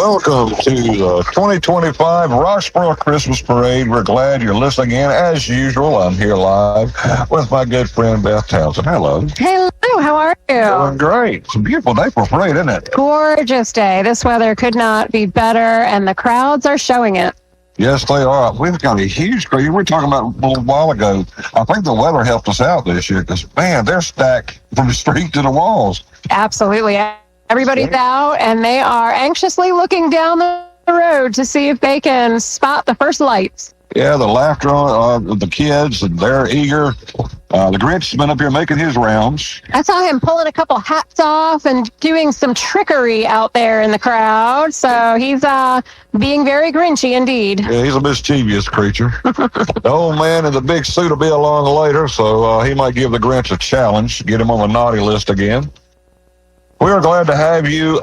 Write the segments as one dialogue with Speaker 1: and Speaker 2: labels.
Speaker 1: Welcome to the 2025 Roxboro Christmas Parade. We're glad you're listening in. As usual, I'm here live with my good friend Beth Townsend. Hello.
Speaker 2: Hello, how are you?
Speaker 1: Doing great. It's a beautiful day for a parade, isn't it?
Speaker 2: Gorgeous day. This weather could not be better, and the crowds are showing it.
Speaker 1: Yes, they are. We've got a huge crowd. We were talking about a little while ago. I think the weather helped us out this year because, man, they're stacked from the street to the walls.
Speaker 2: Absolutely. Everybody's out, and they are anxiously looking down the road to see if they can spot the first lights.
Speaker 1: Yeah, the laughter of the kids, and they're eager. The Grinch has been up here making his rounds.
Speaker 2: I saw him pulling a couple hats off and doing some trickery out there in the crowd. So he's being very Grinchy indeed.
Speaker 1: Yeah, he's a mischievous creature. The old man in the big suit will be along later, so he might give the Grinch a challenge, get him on the naughty list again. We are glad to have you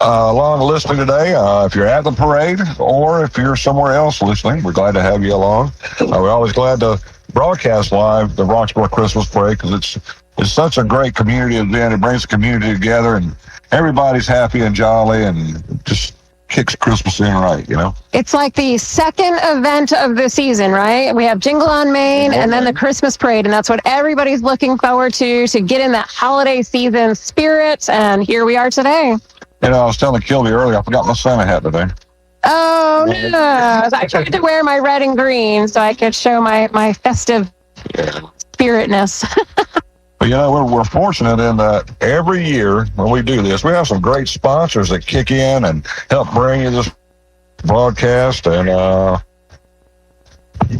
Speaker 1: along listening today. If you're at the parade or if you're somewhere else listening, we're glad to have you along. We're always glad to broadcast live the Roxboro Christmas Parade because it's such a great community event. It brings the community together and everybody's happy and jolly and just kicks Christmas in right, you know?
Speaker 2: It's like the second event of the season, right? We have Jingle on Main and then the Christmas Parade, and that's what everybody's looking forward to get in that holiday season spirit, and here we are today.
Speaker 1: You know, I was telling Kilby earlier, I forgot my Santa hat today.
Speaker 2: Oh, no. I tried to wear my red and green so I could show my festive spiritness.
Speaker 1: But, you know, we're fortunate in that every year when we do this, we have some great sponsors that kick in and help bring you this broadcast. And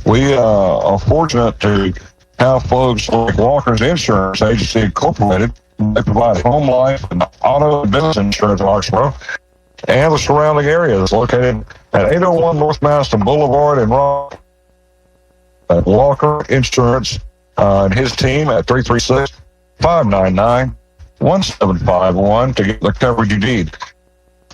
Speaker 1: we are fortunate to have folks like Walker's Insurance Agency Incorporated. They provide home life and auto and business insurance in Roxboro and the surrounding area that's located at 801 North Madison Boulevard in Roxboro. Walker Insurance and his team at 336-599-1751 to get the coverage you need.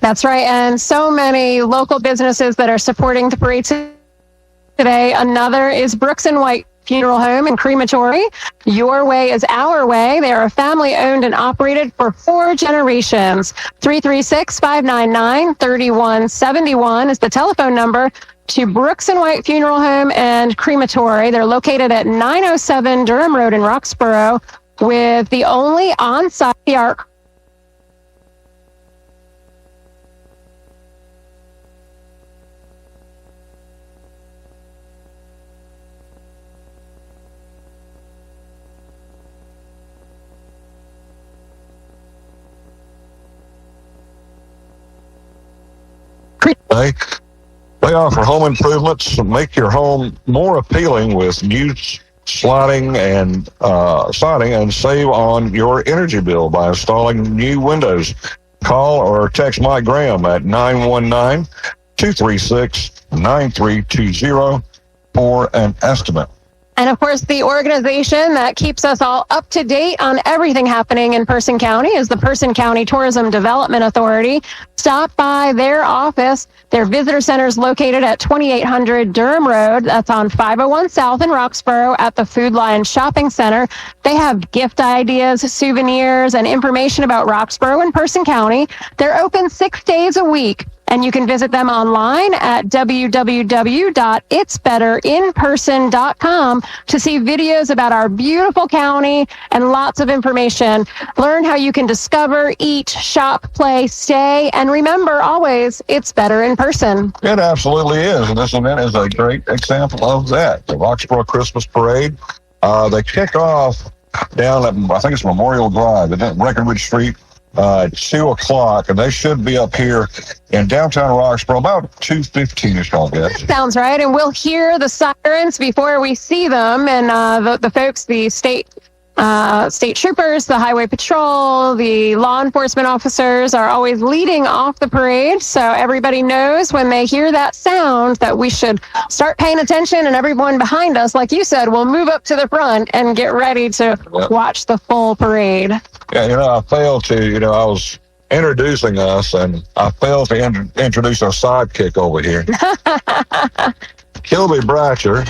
Speaker 2: That's right. And so many local businesses that are supporting the parade today. Another is Brooks and White Funeral Home and Crematory. Your way is our way. They are family owned and operated for 4 generations. 336-599-3171 is the telephone number to Brooks and White Funeral Home and Crematory. They're located at 907 Durham Road in Roxboro with the only on-site art.
Speaker 1: They offer home improvements, make your home more appealing with new siding and save on your energy bill by installing new windows. Call or text Mike Graham at 919-236-9320 for an estimate.
Speaker 2: And of course, the organization that keeps us all up to date on everything happening in Person County is the Person County Tourism Development Authority. Stop by their office. Their visitor center is located at 2800 Durham Road. That's on 501 South in Roxboro at the Food Lion Shopping Center. They have gift ideas, souvenirs, and information about Roxboro and Person County. They're open 6 days a week. And you can visit them online at www.itsbetterinperson.com to see videos about our beautiful county and lots of information. Learn how you can discover, eat, shop, play, stay, and remember always, it's better in person.
Speaker 1: It absolutely is. And this event is a great example of that. The Roxboro Christmas Parade. They kick off down at, I think it's Memorial Drive, at Breckenridge Street. 2 o'clock, and they should be up here in downtown Roxboro about 2:15ish, I'll guess.
Speaker 2: Sounds right, and we'll hear the sirens before we see them, and the folks, the state troopers, the highway patrol, the law enforcement officers are always leading off the parade, so everybody knows when they hear that sound that we should start paying attention, and everyone behind us, like you said, will move up to the front and get ready to watch the full parade.
Speaker 1: Yeah, I failed to, I was introducing us, and I failed to introduce our sidekick over here. Kilby Bratcher,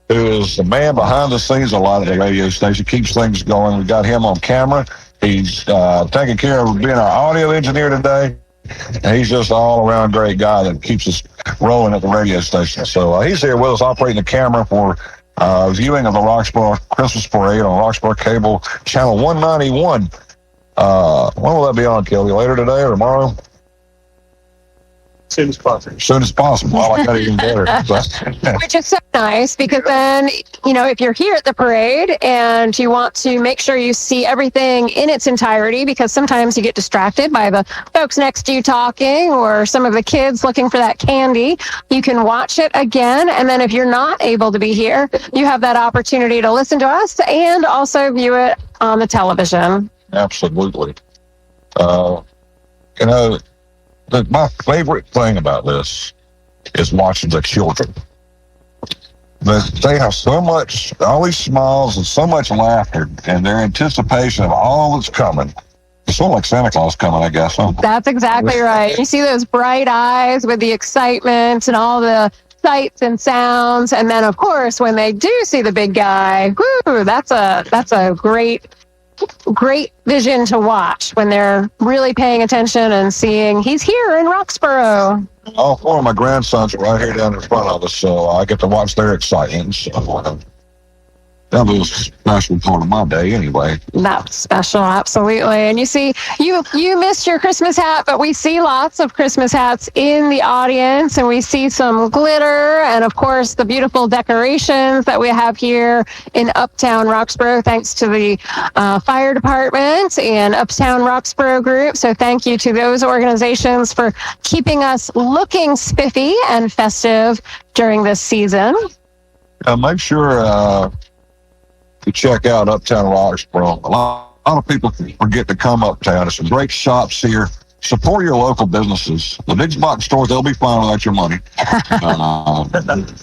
Speaker 1: who is the man behind the scenes a lot of the radio station, keeps things going. We got him on camera. He's taking care of being our audio engineer today. He's just an all-around great guy that keeps us rolling at the radio station. So he's here with us operating the camera for viewing of the Roxboro Christmas Parade on Roxboro Cable Channel 191. When will that be on, Kelly? Later today or tomorrow?
Speaker 3: Soon as possible.
Speaker 1: Soon as possible. I like that even better.
Speaker 2: Which is so nice because then, if you're here at the parade and you want to make sure you see everything in its entirety, because sometimes you get distracted by the folks next to you talking or some of the kids looking for that candy, you can watch it again. And then if you're not able to be here, you have that opportunity to listen to us and also view it on the television.
Speaker 1: Absolutely. My favorite thing about this is watching the children. They have so much, all these smiles and so much laughter and their anticipation of all that's coming. It's sort of like Santa Claus coming, I guess. Huh?
Speaker 2: That's exactly right. You see those bright eyes with the excitement and all the sights and sounds. And then, of course, when they do see the big guy, whoo, that's a great vision to watch when they're really paying attention and seeing he's here in Roxboro.
Speaker 1: All four of my grandsons are right here down in front of us, so I get to watch their excitement. So, that was a special part of my day anyway.
Speaker 2: That's special, absolutely. And you see, you missed your Christmas hat, but we see lots of Christmas hats in the audience, and we see some glitter and, of course, the beautiful decorations that we have here in Uptown Roxboro, thanks to the fire department and Uptown Roxboro group. So thank you to those organizations for keeping us looking spiffy and festive during this season.
Speaker 1: Make sure to check out Uptown Roxboro. A lot of people forget to come uptown. There's some great shops here. Support your local businesses. The big box stores, they'll be fine without your money.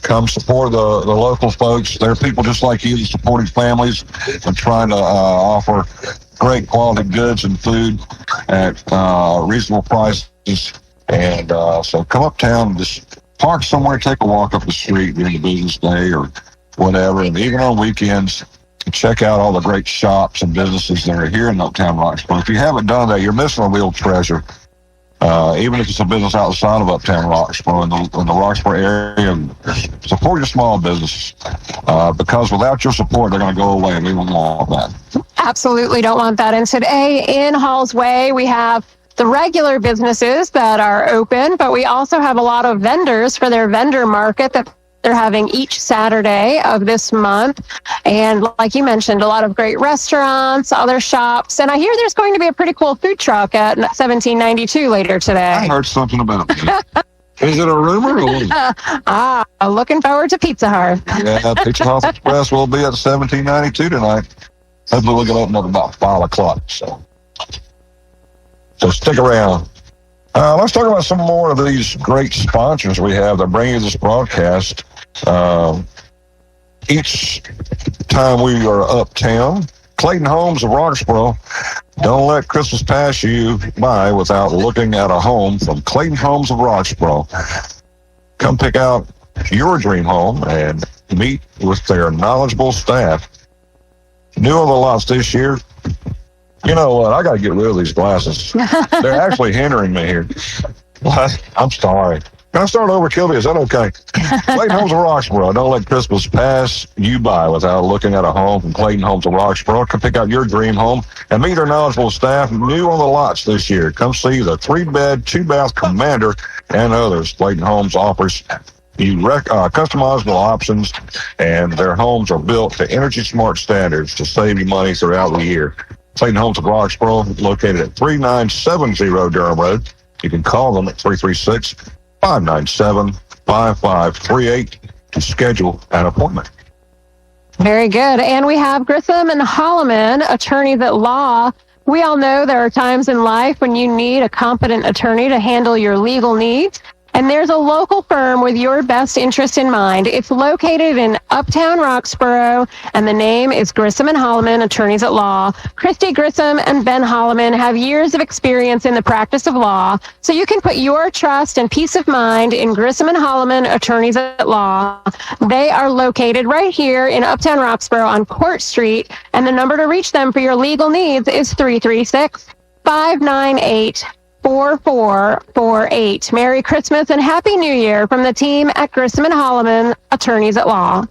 Speaker 1: Come support the local folks. There are people just like you that supporting families and trying to offer great quality goods and food at reasonable prices. And so come uptown, just park somewhere, take a walk up the street during the business day or whatever. And even on weekends, check out all the great shops and businesses that are here in Uptown Roxboro. If you haven't done that, you're missing a real treasure. Even if it's a business outside of Uptown Roxboro, in the Roxboro area, support your small businesses. Because without your support, they're going to go away, and we don't want that.
Speaker 2: Absolutely don't want that. And today in Halls Way, we have the regular businesses that are open, but we also have a lot of vendors for their vendor market that they're having each Saturday of this month. And like you mentioned, a lot of great restaurants, other shops. And I hear there's going to be a pretty cool food truck at 1792 later today.
Speaker 1: I heard something about that. Is it a rumor? Or
Speaker 2: looking forward to Pizza Hut.
Speaker 1: Yeah, Pizza Hut Express will be at 1792 tonight. Hopefully we'll get open up about 5 o'clock. So stick around. Let's talk about some more of these great sponsors we have that bring you this broadcast. Each time we are uptown, Clayton Homes of Roxboro. Don't let Christmas pass you by without looking at a home from Clayton Homes of Roxboro. Come pick out your dream home and meet with their knowledgeable staff. New on the lots this year. You know what? I got to get rid of these glasses. They're actually hindering me here. I'm sorry. Can I start over, Kilby? Is that okay? Clayton Homes of Roxboro. Don't let Christmas pass you by without looking at a home from Clayton Homes of Roxboro. Come pick out your dream home and meet their knowledgeable staff. New on the lots this year. Come see the 3-bed, 2-bath Commander and others. Clayton Homes offers you customizable options, and their homes are built to Energy Smart standards to save you money throughout the year. Clayton Homes of Roxboro, located at 3970 Durham Road. You can call them at 336-597-5538 to schedule an appointment.
Speaker 2: Very good. And we have Grissom and Holloman, attorneys at law. We all know there are times in life when you need a competent attorney to handle your legal needs. And there's a local firm with your best interest in mind. It's located in Uptown Roxboro, and the name is Grissom and Holloman, attorneys at law. Christy Grissom and Ben Holloman have years of experience in the practice of law, so you can put your trust and peace of mind in Grissom and Holloman, attorneys at law. They are located right here in Uptown Roxboro on Court Street, and the number to reach them for your legal needs is 336-598 4448. Merry Christmas and Happy New Year from the team at Grissom and Holloman, attorneys at law.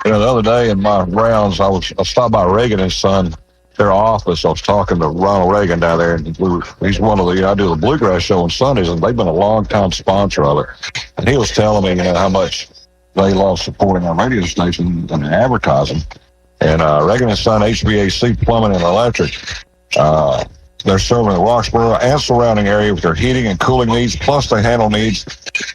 Speaker 1: The other day in my rounds, I stopped by Reagan and Son, their office. I was talking to Ronald Reagan down there, and he's one of I do the Bluegrass show on Sundays, and they've been a long-time sponsor of it. And he was telling me, how much they love supporting our radio station and advertising. And Reagan and Son HVAC Plumbing and Electric, they're serving the Roxboro and surrounding area with their heating and cooling needs, plus they handle needs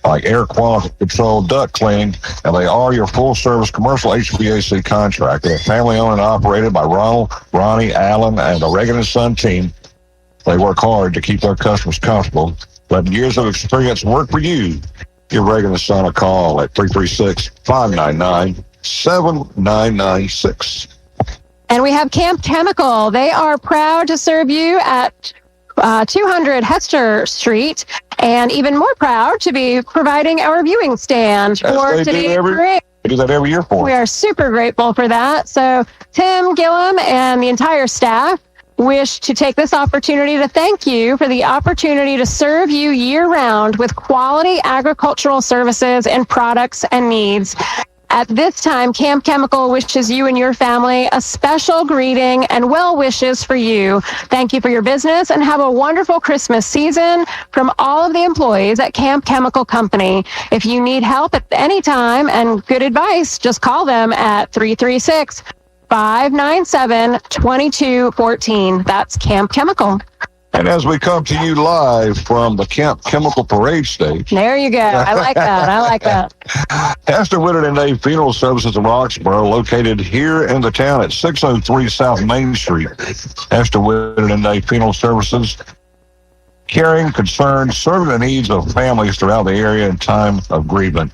Speaker 1: like air quality control, duct cleaning, and they are your full-service commercial HVAC contractor. They're family-owned and operated by Ronald, Ronnie, Allen, and the Reagan and Son team. They work hard to keep their customers comfortable. 11 years of experience work for you. Give Reagan and Son a call at 336-599-7996.
Speaker 2: And we have Camp Chemical. They are proud to serve you at 200 Hester Street, and even more proud to be providing our viewing stand for today's parade.
Speaker 1: They do that every year for us.
Speaker 2: We are super grateful for that. So Tim Gillum and the entire staff wish to take this opportunity to thank you for the opportunity to serve you year-round with quality agricultural services and products and needs. At this time, Camp Chemical wishes you and your family a special greeting and well wishes for you. Thank you for your business and have a wonderful Christmas season from all of the employees at Camp Chemical Company. If you need help at any time and good advice, just call them at 336-597-2214. That's Camp Chemical.
Speaker 1: And as we come to you live from the Camp Chemical Parade Stage.
Speaker 2: There you go. I like that. I like that.
Speaker 1: Hester Whitted and Dave Funeral Services in Roxboro, located here in the town at 603 South Main Street. Hester Whitted and Dave Funeral Services, caring, concerned, serving the needs of families throughout the area in time of bereavement.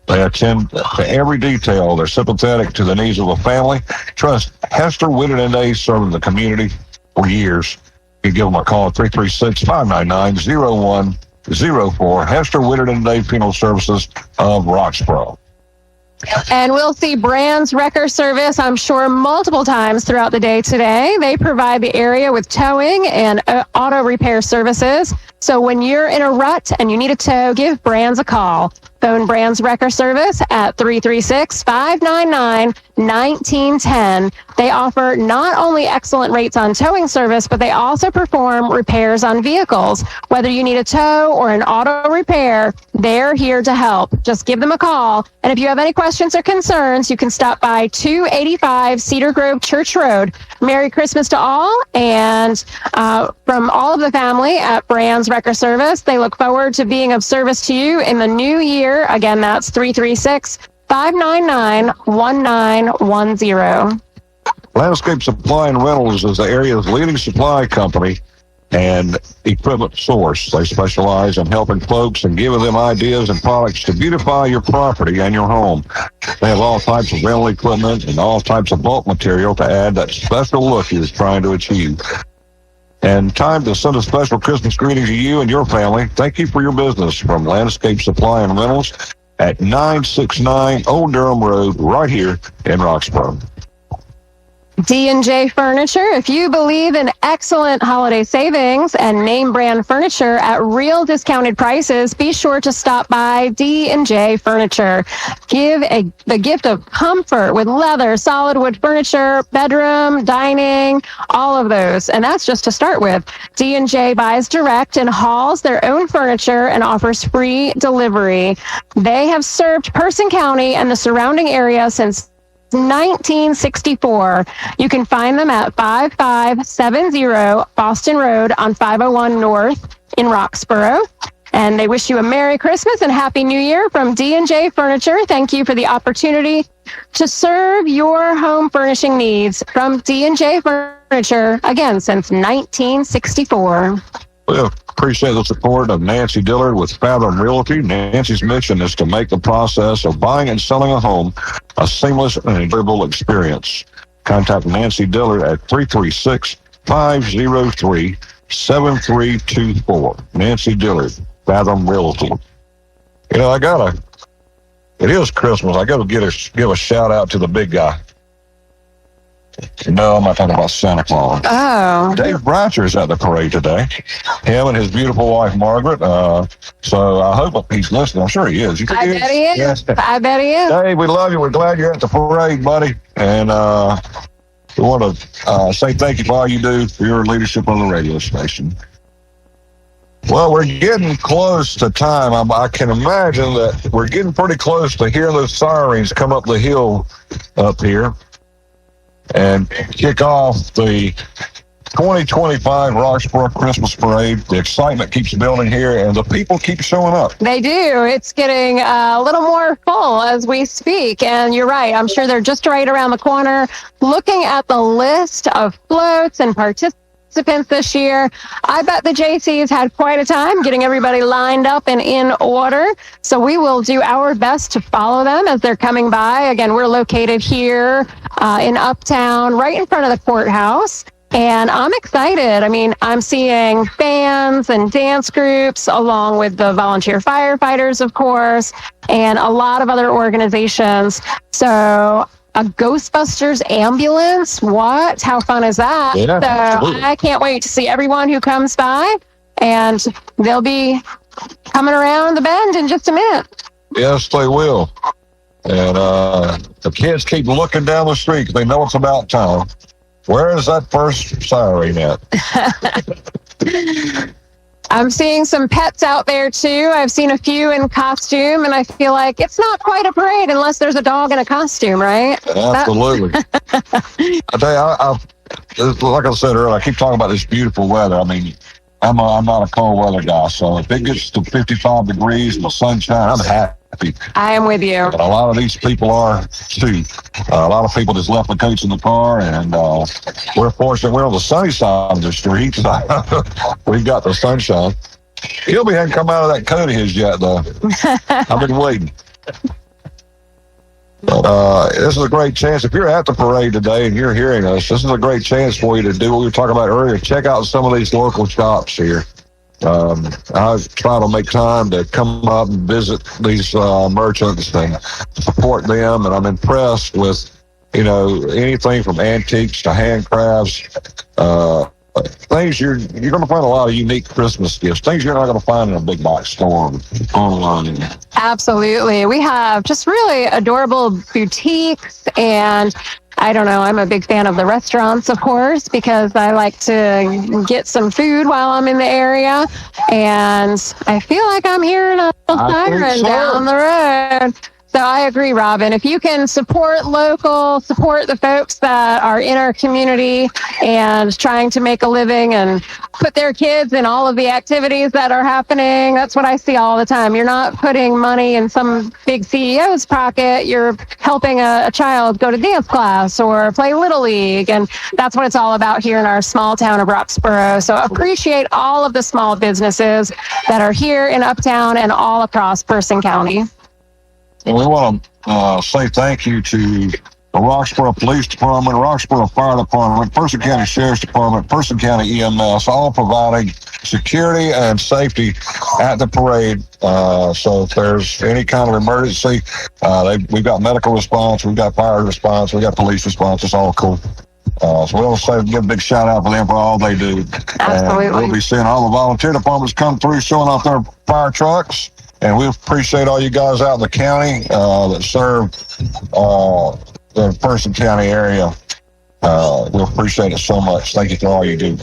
Speaker 1: They attend to every detail. They're sympathetic to the needs of a family. Trust Hester Whitted and Dave, serving the community for years. You can give them a call at 336-599-0104. Hester Whitted and Dave Funeral Services of Roxboro.
Speaker 2: And we'll see Brands Wrecker Service, I'm sure, multiple times throughout the day today. They provide the area with towing and auto repair services. So when you're in a rut and you need a tow, give Brands a call. Phone Brands Wrecker Service at 336-599-1910. They offer not only excellent rates on towing service, but they also perform repairs on vehicles. Whether you need a tow or an auto repair, they're here to help. Just give them a call. And if you have any questions or concerns, you can stop by 285 Cedar Grove Church Road. Merry Christmas to all. And from all of the family at Brands Wrecker Service, they look forward to being of service to you in the new year. Again, that's 336-599-1910.
Speaker 1: Landscape Supply and Rentals is the area's leading supply company and equipment source. They specialize in helping folks and giving them ideas and products to beautify your property and your home. They have all types of rental equipment and all types of bulk material to add that special look you're trying to achieve. And time to send a special Christmas greeting to you and your family. Thank you for your business from Landscape Supply and Rentals at 969 Old Durham Road, right here in Roxboro.
Speaker 2: D&J Furniture. If you believe in excellent holiday savings and name brand furniture at real discounted prices, be sure to stop by D&J Furniture. Give the gift of comfort with leather, solid wood furniture, bedroom, dining, all of those. And that's just to start with. D&J buys direct and hauls their own furniture and offers free delivery. They have served Person County and the surrounding area since 1964. You can find them at 5570 Boston Road on 501 North in Roxboro. And they wish you a Merry Christmas and Happy New Year from D&J Furniture. Thank you for the opportunity to serve your home furnishing needs from D&J Furniture, again, since 1964.
Speaker 1: We appreciate the support of Nancy Dillard with Fathom Realty. Nancy's mission is to make the process of buying and selling a home a seamless and enjoyable experience. Contact Nancy Dillard at 336-503-7324. Nancy Dillard, Fathom Realty. You know, it is Christmas. I got to give a shout out to the big guy. No, I'm not talking about Santa Claus.
Speaker 2: Oh.
Speaker 1: Dave Bratcher is at the parade today. Him and his beautiful wife, Margaret. So I hope he's listening. I'm sure he is.
Speaker 2: I bet he is.
Speaker 1: Yes.
Speaker 2: I bet he is.
Speaker 1: Dave, we love you. We're glad you're at the parade, buddy. And we want to say thank you for all you do for your leadership on the radio station. Well, we're getting close to time. I can imagine that we're getting pretty close to hearing those sirens come up the hill up here and kick off the 2025 Roxboro Christmas Parade. The excitement keeps building here, and the people keep showing up.
Speaker 2: They do. It's getting a little more full as we speak. And you're right. I'm sure they're just right around the corner. Looking at the list of floats and participants this year, I bet the JCs had quite a time getting everybody lined up and in order. So we will do our best to follow them as they're coming by. Again, we're located here in Uptown, right in front of the courthouse. And I'm excited. I mean, I'm seeing bands and dance groups along with the volunteer firefighters, of course, and a lot of other organizations. So a Ghostbusters ambulance. What? How fun is that?
Speaker 1: Yeah,
Speaker 2: so
Speaker 1: absolutely.
Speaker 2: I can't wait to see everyone who comes by, and they'll be coming around the bend in just a minute.
Speaker 1: Yes, they will. And the kids keep looking down the street 'cause they know it's about time. Where is that first siren at?
Speaker 2: I'm seeing some pets out there too. I've seen a few in costume, and I feel like it's not quite a parade unless there's a dog in a costume, right?
Speaker 1: Absolutely. I tell you, like I said earlier, I keep talking about this beautiful weather. I mean, I'm not a cold weather guy, so if it gets to 55 degrees and the sunshine, I'm happy.
Speaker 2: I am with you.
Speaker 1: And a lot of these people are too. A lot of people just left the coats in the car, and we're fortunate we're on the sunny side of the street. We've got the sunshine. Gilby hadn't come out of that coat of his yet, though. I've been waiting. But this is a great chance. If you're at the parade today and you're hearing us, this is a great chance for you to do what we were talking about earlier. Check out some of these local shops here. I try to make time to come up and visit these merchants and support them, and I'm impressed with, anything from antiques to handcrafts, things you're going to find a lot of unique Christmas gifts, things you're not going to find in a big box store online.
Speaker 2: Absolutely. We have just really adorable boutiques, and I don't know, I'm a big fan of the restaurants, of course, because I like to get some food while I'm in the area. And I feel like I'm hearing a siren down the road. So I agree, Robin. If you can support local, support the folks that are in our community and trying to make a living and put their kids in all of the activities that are happening, that's what I see all the time. You're not putting money in some big CEO's pocket. You're helping a child go to dance class or play Little League. And that's what it's all about here in our small town of Roxboro. So appreciate all of the small businesses that are here in Uptown and all across Person County.
Speaker 1: And we want to say thank you to the Roxboro Police Department, Roxboro Fire Department, Person County Sheriff's Department, Person County EMS, all providing security and safety at the parade. So if there's any kind of emergency, we've got medical response, we've got fire response, we've got police response. It's all cool. So we'll give a big shout out for them for all they do.
Speaker 2: Absolutely.
Speaker 1: And we'll be seeing all the volunteer departments come through, showing off their fire trucks. And we appreciate all you guys out in the county that serve the Person County area. We appreciate it so much. Thank you for all you do.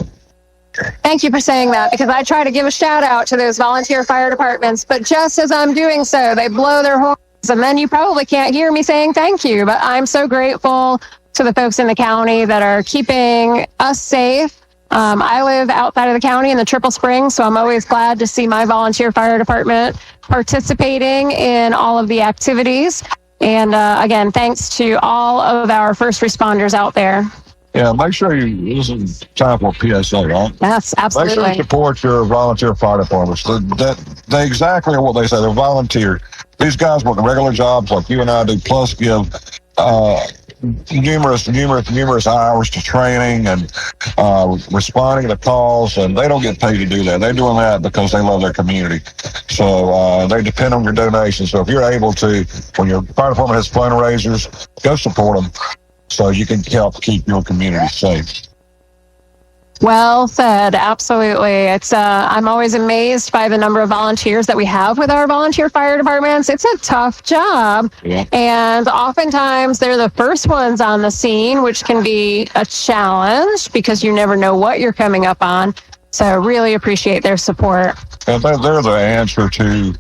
Speaker 2: Thank you for saying that, because I try to give a shout out to those volunteer fire departments, but just as I'm doing so, they blow their horns, and then you probably can't hear me saying thank you. But I'm so grateful to the folks in the county that are keeping us safe. I live outside of the county in the Triple Springs, so I'm always glad to see my volunteer fire department participating in all of the activities. And again, thanks to all of our first responders out there.
Speaker 1: Yeah, make sure this is time for PSA, right?
Speaker 2: Yes, absolutely.
Speaker 1: Make sure you support your volunteer fire departments. They exactly what they say. They're volunteer. These guys work regular jobs like you and I do, plus give numerous hours to training and responding to calls, and they don't get paid to do that. They're doing that because they love their community. So they depend on your donations. So if you're able to, when your fire department has fundraisers, go support them. so you can help keep your community safe.
Speaker 2: Well said. Absolutely. It's I'm always amazed by the number of volunteers that we have with our volunteer fire departments. It's a tough job.
Speaker 1: Yeah.
Speaker 2: And oftentimes they're the first ones on the scene, which can be a challenge because you never know what you're coming up on. So really appreciate their support.
Speaker 1: And they're the answer to,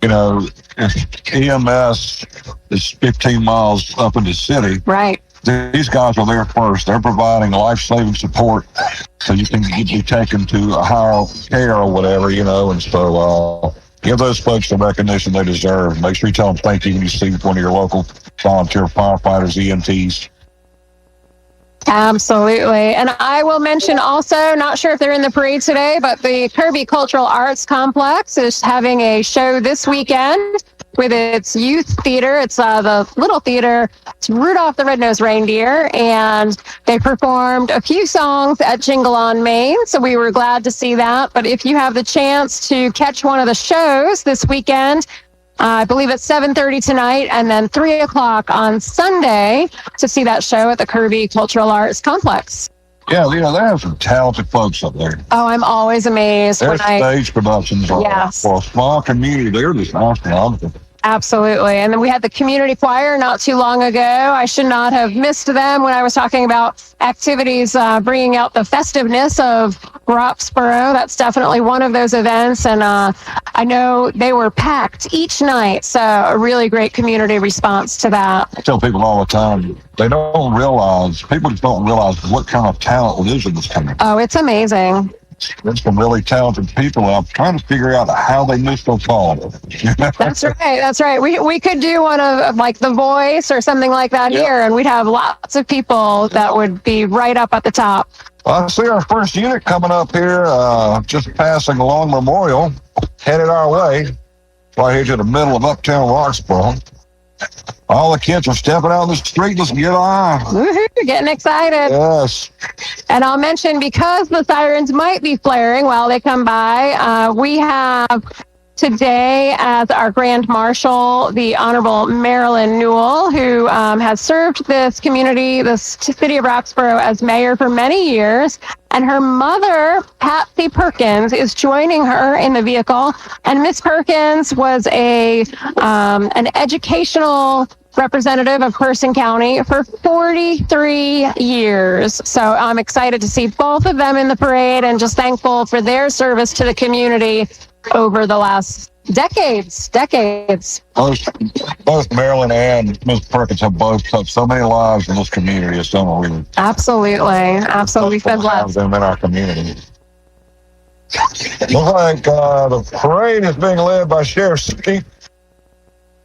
Speaker 1: if EMS is 15 miles up in the city.
Speaker 2: Right.
Speaker 1: These guys are there first. They're providing life-saving support so you can be taken to a higher care or whatever, and so give those folks the recognition they deserve. Make sure you tell them thank you when you see one of your local volunteer firefighters, EMTs.
Speaker 2: Absolutely. And I will mention also, not sure if they're in the parade today, but the Kirby Cultural Arts Complex is having a show this weekend with its youth theater. It's the little theater. It's Rudolph the Red-Nosed Reindeer, and they performed a few songs at Jingle on Main, so we were glad to see that. But if you have the chance to catch one of the shows this weekend, I believe it's 7:30 tonight and then 3 o'clock on Sunday to see that show at the Kirby Cultural Arts Complex.
Speaker 1: Yeah, they have some talented folks up there.
Speaker 2: Oh, I'm always amazed
Speaker 1: Their
Speaker 2: when
Speaker 1: stage productions are,
Speaker 2: Yes.
Speaker 1: for a small community, they're just astronomical.
Speaker 2: Absolutely. And then we had the community choir not too long ago. I should not have missed them when I was talking about activities bringing out the festiveness of Roxboro. That's definitely one of those events. And I know they were packed each night. So a really great community response to that.
Speaker 1: I tell people all the time, people just don't realize what kind of talent lives in this community.
Speaker 2: Oh, it's amazing.
Speaker 1: There's some really talented people. I'm trying to figure out how they missed those calls.
Speaker 2: That's right. That's right. We could do one of like The Voice or something like that here, and we'd have lots of people that would be right up at the top.
Speaker 1: Well, I see our first unit coming up here, just passing along Memorial, headed our way, right here to the middle of uptown Roxboro. All the kids are stepping out in the street. Let's get on.
Speaker 2: Woohoo, getting excited.
Speaker 1: Yes.
Speaker 2: And I'll mention, because the sirens might be flaring while they come by, we have today as our Grand Marshal the Honorable Marilyn Newell, who has served this community, this city of Roxboro, as mayor for many years. And her mother, Patsy Perkins, is joining her in the vehicle. And Miss Perkins was an educational representative of Person County for 43 years. So I'm excited to see both of them in the parade and just thankful for their service to the community over the last decades.
Speaker 1: Both Marilyn and Ms. Perkins have both touched so many lives in this community. It's unbelievable.
Speaker 2: Absolutely. Fed blessed.
Speaker 1: Them in our community. Looks like the parade is being led by Sheriff Skeet.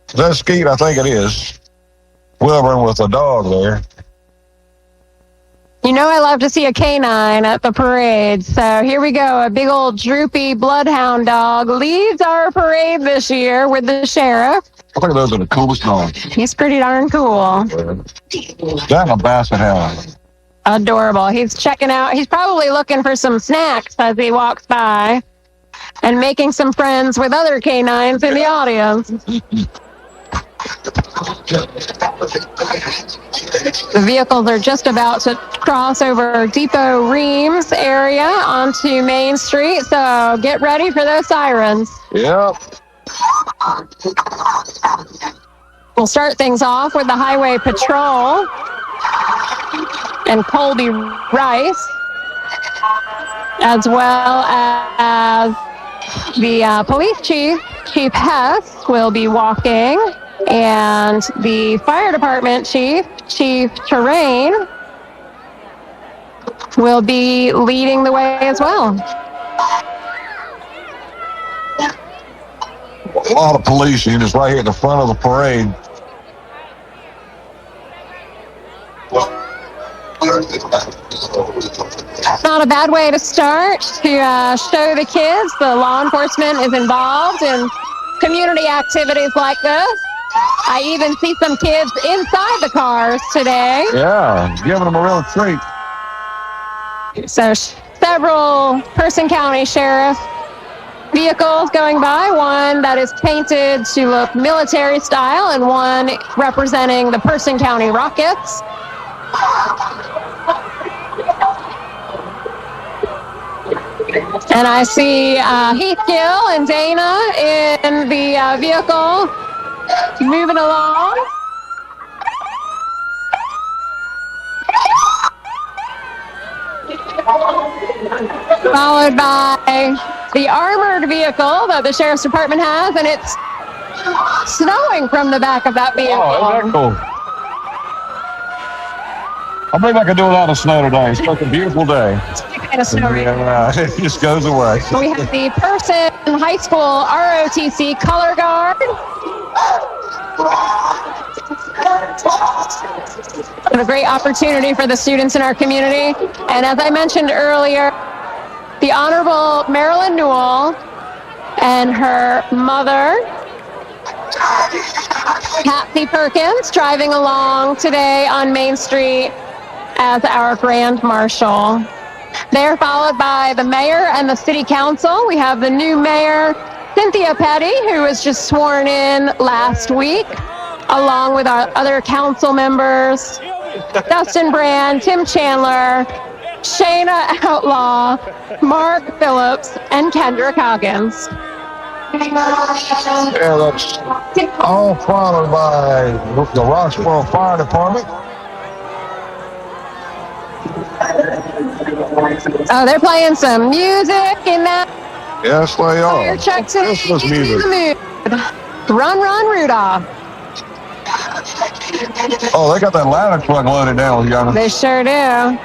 Speaker 1: Is that Skeet? I think it is. Wilburn with a dog there.
Speaker 2: You know, I love to see a canine at the parade. So here we go. A big old droopy bloodhound dog leads our parade this year with the sheriff.
Speaker 1: I think those are the coolest dogs.
Speaker 2: He's pretty darn cool.
Speaker 1: That's a basset hound.
Speaker 2: Adorable. He's checking out. He's probably looking for some snacks as he walks by and making some friends with other canines in the audience. The vehicles are just about to cross over Depot Reams area onto Main Street, so get ready for those sirens.
Speaker 1: Yep.
Speaker 2: We'll start things off with the Highway Patrol and Colby Rice, as well as the police chief, Chief Hess, will be walking, and the fire department chief, Chief Terrain, will be leading the way as well.
Speaker 1: A lot of police units right here at the front of the parade.
Speaker 2: Not a bad way to start to show the kids the law enforcement is involved in community activities like this. I even see some kids inside the cars today.
Speaker 1: Yeah, giving them a real treat.
Speaker 2: So several Person County Sheriff vehicles going by, one that is painted to look military style and one representing the Person County Rockets. And I see Heathkill and Dana in the vehicle moving along. Followed by the armored vehicle that the Sheriff's Department has, and it's snowing from the back of that vehicle.
Speaker 1: Oh, isn't that cool? I believe I could do without the snow today. It's such a beautiful day.
Speaker 2: Kind of snow right now.
Speaker 1: Yeah, it just goes away.
Speaker 2: We have the Person High School ROTC Color Guard. What a great opportunity for the students in our community. And as I mentioned earlier, the Honorable Marilyn Newell and her mother, Patsy Perkins, driving along today on Main Street as our Grand Marshal. They're followed by the mayor and the city council. We have the new mayor, Cynthia Petty, who was just sworn in last week, along with our other council members, Dustin Brand, Tim Chandler, Shayna Outlaw, Mark Phillips, and Kendrick Hawkins.
Speaker 1: Yeah, that's all followed by the Roxboro Fire Department.
Speaker 2: Oh, they're playing some music in that
Speaker 1: Yes, they
Speaker 2: fire
Speaker 1: are.
Speaker 2: truck today.
Speaker 1: Christmas
Speaker 2: Get in
Speaker 1: music.
Speaker 2: the mood. Run, run, Rudolph.
Speaker 1: Oh, they got that ladder truck loaded down with young.
Speaker 2: They sure do.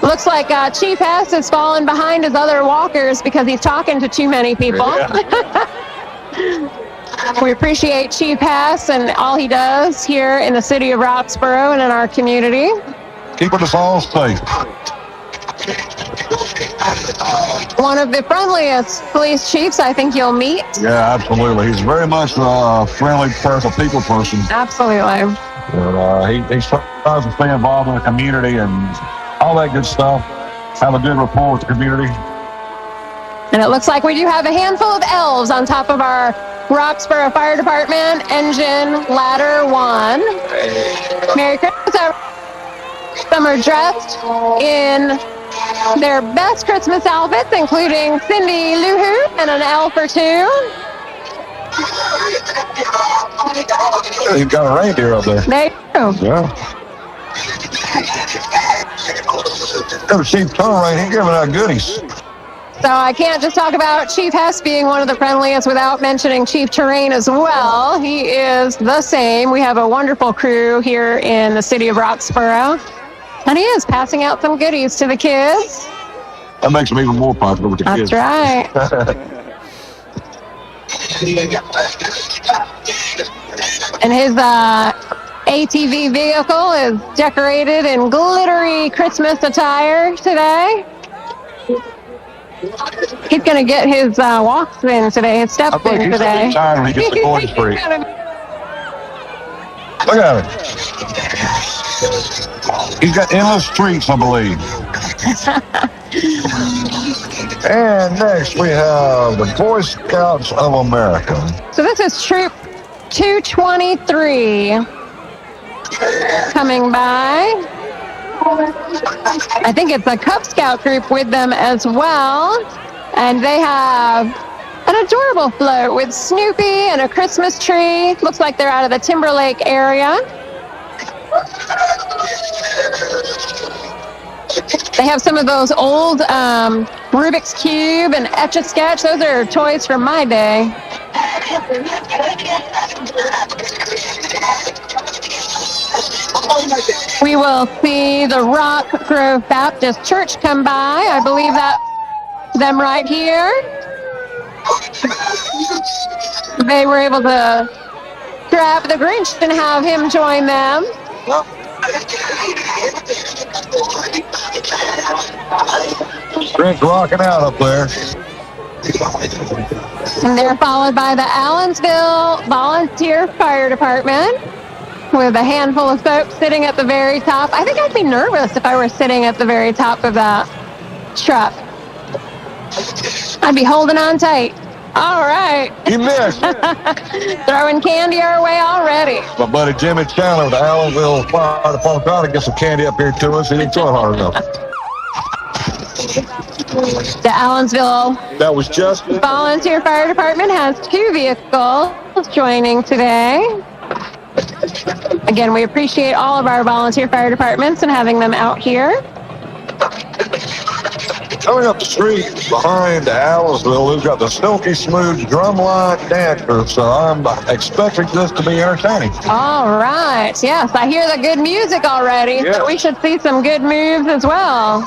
Speaker 2: Looks like Chief Hess has fallen behind his other walkers because he's talking to too many people. We appreciate Chief Hess and all he does here in the city of Roxboro and in our community.
Speaker 1: Keeping us all safe.
Speaker 2: One of the friendliest police chiefs I think you'll meet.
Speaker 1: Yeah, absolutely. He's very much a friendly person, people person.
Speaker 2: Absolutely.
Speaker 1: But he tries to stay involved in the community and all that good stuff. Have a good rapport with the community.
Speaker 2: And it looks like we do have a handful of elves on top of our Roxboro Fire Department engine ladder 1. Merry Christmas. Some are dressed in their best Christmas outfits, including Cindy Lou Who and an elf or two.
Speaker 1: You've got a reindeer up there.
Speaker 2: They do.
Speaker 1: Yeah. Never seen Tom right here giving out goodies.
Speaker 2: So I can't just talk about Chief Hess being one of the friendliest without mentioning Chief Terrain as well. He is the same. We have a wonderful crew here in the city of Roxboro. And he is passing out some goodies to the kids.
Speaker 1: That makes them even more popular with the kids.
Speaker 2: That's right. And his ATV vehicle is decorated in glittery Christmas attire today. He's going to get his walks in today, his steps in today.
Speaker 1: He's tired when he gets to Gordon Street. Look at it. He's got endless streets, I believe. And next we have the Boy Scouts of America.
Speaker 2: So this is Troop 223 coming by. I think it's a Cub Scout group with them as well. And they have an adorable float with Snoopy and a Christmas tree. Looks like they're out of the Timberlake area. They have some of those old Rubik's Cube and Etch-a-Sketch. Those are toys from my day. We will see the Rock Grove Baptist Church come by. I believe that's them right here. They were able to grab the Grinch and have him join them.
Speaker 1: Grinch rocking out up there.
Speaker 2: And they're followed by the Allensville Volunteer Fire Department with a handful of folks sitting at the very top. I think I'd be nervous if I were sitting at the very top of that truck. I'd be holding on tight. All right.
Speaker 1: You missed.
Speaker 2: Throwing candy our way already.
Speaker 1: My buddy Jimmy Chandler with the Allenville Fire Department trying to get some candy up here to us. He didn't throw it hard enough.
Speaker 2: The Allensville
Speaker 1: That was just
Speaker 2: Volunteer Fire Department has 2 vehicles joining today. Again, we appreciate all of our volunteer fire departments and having them out here.
Speaker 1: coming up the street behind Allensville. We've got the Silky Smooth Drumline Dancer, so I'm expecting this to be entertaining.
Speaker 2: All right. Yes, I hear the good music already.
Speaker 1: Yes.
Speaker 2: So we should see some good moves as well.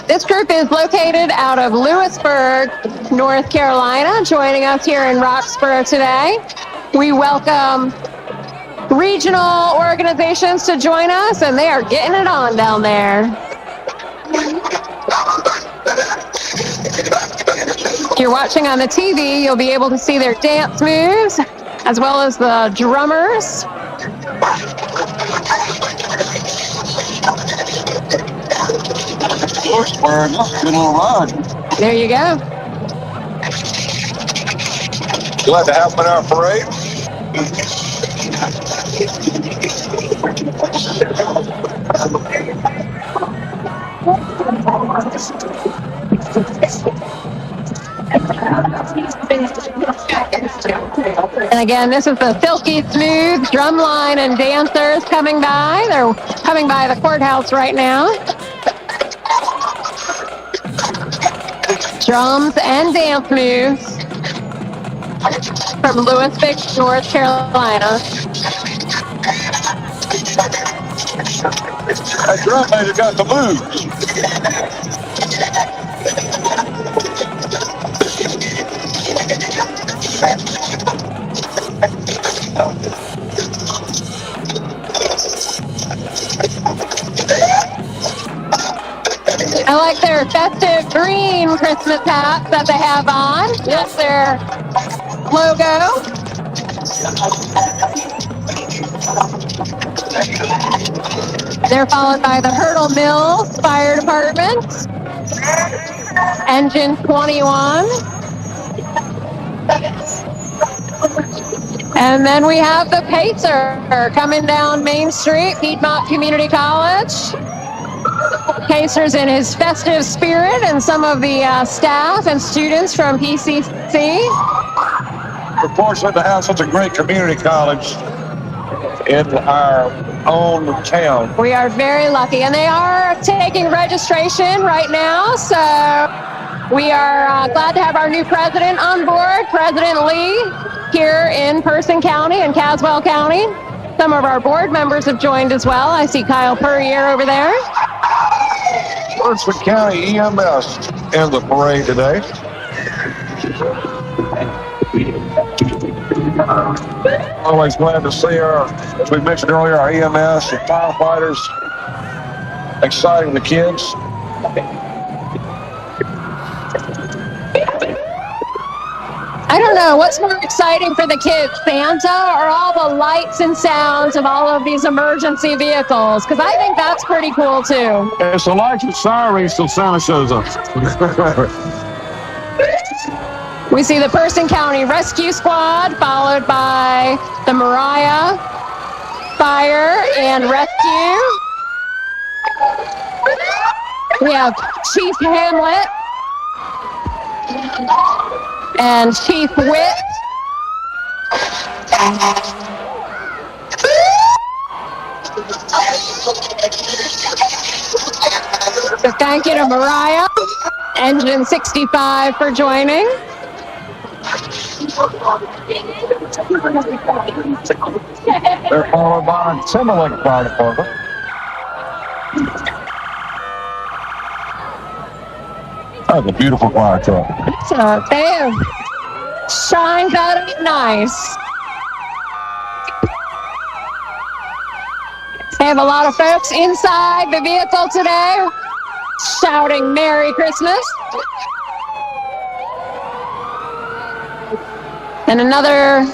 Speaker 2: This group is located out of Lewisburg, North Carolina, joining us here in Roxboro today. We welcome regional organizations to join us, and they are getting it on down there. If you're watching on the TV, you'll be able to see their dance moves, as well as the drummers.
Speaker 1: Lewisburg, good little run.
Speaker 2: There you go.
Speaker 1: Glad to have them in our parade.
Speaker 2: And again, this is the Silky Smooth Drumline and Dancers coming by. They're coming by the courthouse right now. Drums and dance moves from Lewisburg, North Carolina.
Speaker 1: That drum major got the moves.
Speaker 2: I like their festive green Christmas hats that they have on. That's their logo. They're followed by the Hurdle Mills Fire Department, Engine 21. And then we have the Pacer coming down Main Street, Piedmont Community College. Pacer's in his festive spirit, and some of the staff and students from PCC.
Speaker 1: We're fortunate to have such a great community college in our own town.
Speaker 2: We are very lucky, and they are taking registration right now, so we are glad to have our new president on board, President Lee, here in Person County and Caswell County. Some of our board members have joined as well. I see Kyle Purrier over there.
Speaker 1: Person County EMS in the parade today. Always glad to see our, as we mentioned earlier, our EMS and firefighters exciting the kids.
Speaker 2: I don't know, what's more exciting for the kids, Santa or all the lights and sounds of all of these emergency vehicles? Because I think that's pretty cool too.
Speaker 1: It's the lights and sirens till Santa shows up.
Speaker 2: We see the Person County Rescue Squad, followed by the Mariah Fire and Rescue. We have Chief Hamlet and Chief Witt. So thank you to Mariah, Engine 65 for joining.
Speaker 1: They're followed by Timberlake Fire Department. That's a beautiful fire truck.
Speaker 2: So they shines out of it nice. They have a lot of folks inside the vehicle today shouting Merry Christmas. And another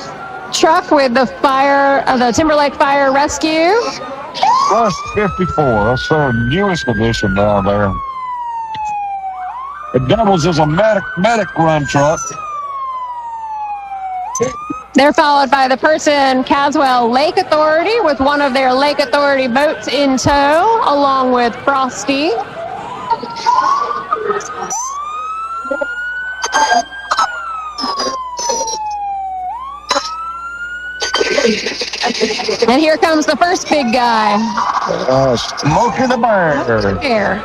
Speaker 2: truck with the the Timberlake Fire Rescue.
Speaker 1: Plus 54, that's the newest edition down there. It doubles as a medic run truck.
Speaker 2: They're followed by the Person Caswell Lake Authority with one of their Lake Authority boats in tow, along with Frosty. And here comes the first big guy.
Speaker 1: Smokey the Bear.
Speaker 2: Bear.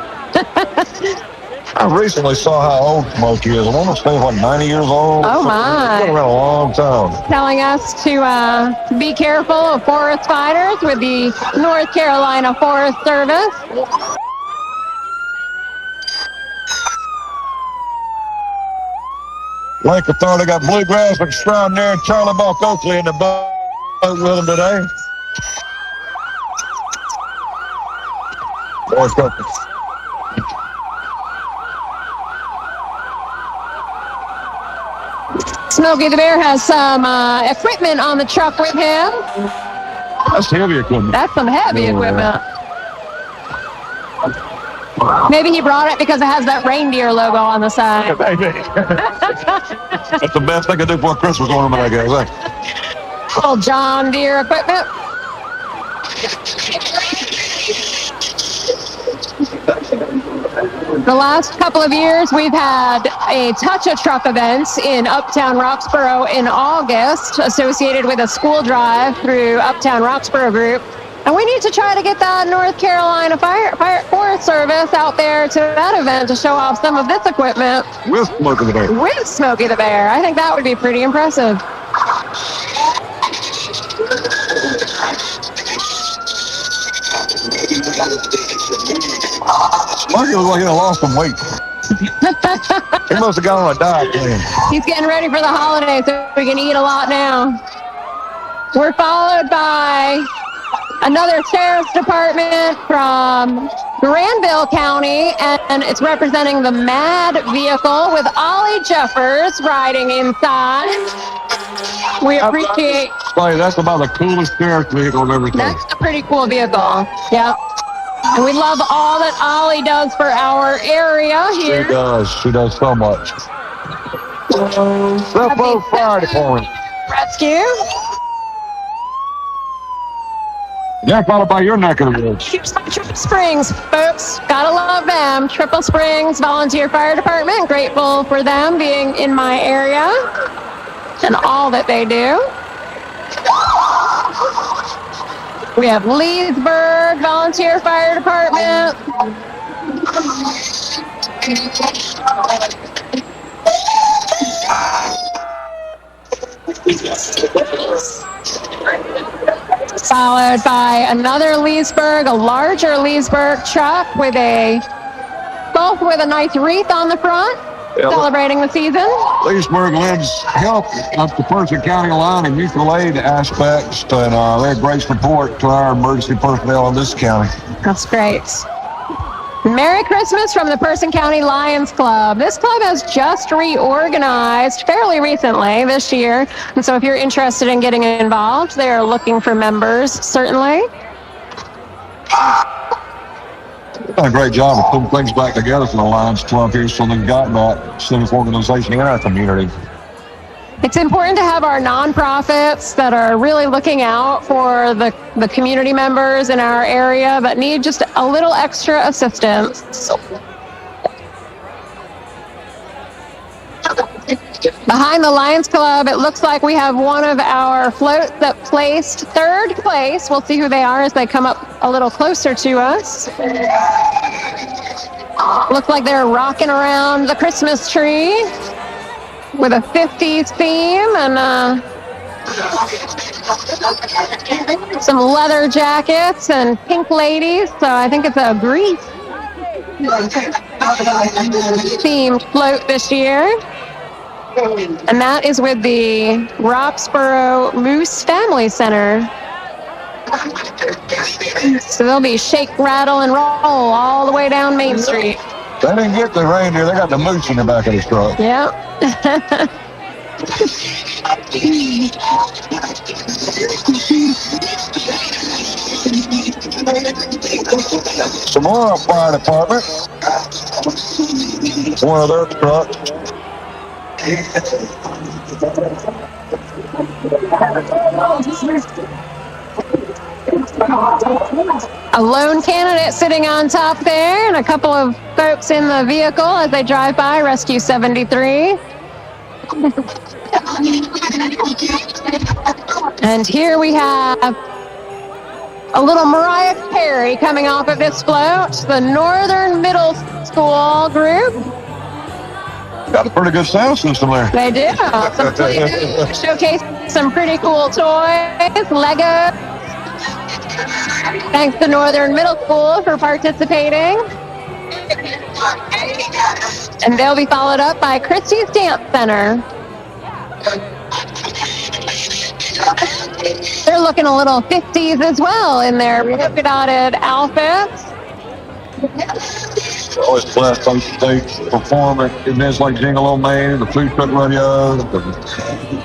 Speaker 1: I recently saw how old Smokey is. I want to say like 90 years old.
Speaker 2: Oh, my.
Speaker 1: He's been around a long time.
Speaker 2: Telling us to be careful of forest fires with the North Carolina Forest Service.
Speaker 1: Lake Authority got Bluegrass Extraordinary and Charlie Buck Oakley in the boat with them today. Boys, go.
Speaker 2: Smokey the Bear has some equipment on the truck with him.
Speaker 1: That's heavy equipment.
Speaker 2: That's some heavy equipment. Maybe he brought it because it has that reindeer logo on the side.
Speaker 1: Maybe. That's the best they could do for a Christmas ornament, I guess.
Speaker 2: Little John Deere equipment. The last couple of years, we've had a Touch-A-Truck event in Uptown Roxboro in August associated with a school drive through Uptown Roxboro Group. And we need to try to get that North Carolina Forest Service out there to that event to show off some of this equipment.
Speaker 1: With Smokey the Bear.
Speaker 2: With Smokey the Bear. I think that would be pretty impressive.
Speaker 1: Smokey looks like he lost some weight. He must have gone on a diet plan.
Speaker 2: He's getting ready for the holidays, so we can eat a lot now. We're followed by another sheriff's department from Granville County, and it's representing the MAD vehicle with Ollie Jeffers riding inside. We appreciate...
Speaker 1: That's about the coolest sheriff's vehicle I've ever seen.
Speaker 2: That's a pretty cool vehicle. Yep. And we love all that Ollie does for our area here.
Speaker 1: She does. She does so much. Roxboro Fire Department.
Speaker 2: Rescue.
Speaker 1: Yeah, followed by your neck of the woods.
Speaker 2: Triple Springs, folks. Gotta love them. Triple Springs Volunteer Fire Department. Grateful for them being in my area and all that they do. We have Leesburg Volunteer Fire Department. Followed by another Leesburg, a larger Leesburg truck with both with a nice wreath on the front, celebrating the season.
Speaker 1: Leesburg lends help up the Person County line and mutual aid aspects, and they're great support to our emergency personnel in this county.
Speaker 2: That's great. Merry Christmas from the Person County Lions Club. This club has just reorganized fairly recently this year. And so if you're interested in getting involved, they are looking for members, certainly.
Speaker 1: They've done a great job of putting things back together for the Lions Club here, so they've got that civic organization in our community.
Speaker 2: It's important to have our nonprofits that are really looking out for the community members in our area that need just a little extra assistance. Behind the Lions Club, it looks like we have one of our floats that placed third place. We'll see who they are as they come up a little closer to us. Looks like they're rocking around the Christmas tree with a 50s theme and some leather jackets and pink ladies. So I think it's a Greece themed float this year. And that is with the Roxboro Moose Family Center. So they'll be shake, rattle, and roll all the way down Main Street.
Speaker 1: They didn't get the reindeer, they got the moose in the back of the truck.
Speaker 2: Yep.
Speaker 1: Some more fire department. one of their trucks.
Speaker 2: A lone candidate sitting on top there, and a couple of folks in the vehicle as they drive by Rescue 73. And here we have a little Mariah Carey coming off of this float, the Northern Middle School group.
Speaker 1: Got a pretty good sound system there.
Speaker 2: They do. Showcase some pretty cool toys, Lego. Thanks to Northern Middle School for participating. And they'll be followed up by Christie's Dance Center. They're looking a little 50s as well in their polka dotted outfits.
Speaker 1: Always blessed on stage perform at events like Jingle O Main, the Food Truck Rodeo,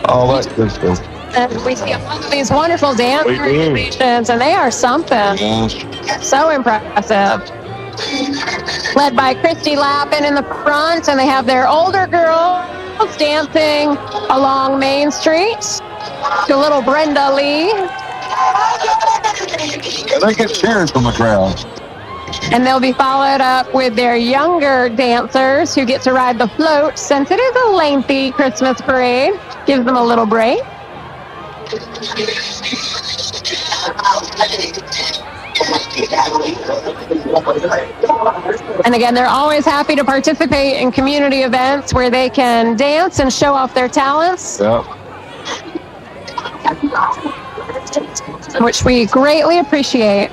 Speaker 1: all that good stuff.
Speaker 2: And we see all of these wonderful dance organizations, and they are something.
Speaker 1: Yes.
Speaker 2: So impressive. Led by Christy Lappin in the front, and they have their older girls dancing along Main Street to little Brenda Lee.
Speaker 1: And they get cheers from the crowd.
Speaker 2: And they'll be followed up with their younger dancers who get to ride the float. Since it is a lengthy Christmas parade, gives them a little break. And again, they're always happy to participate in community events where they can dance and show off their talents.
Speaker 1: Yep.
Speaker 2: Which we greatly appreciate.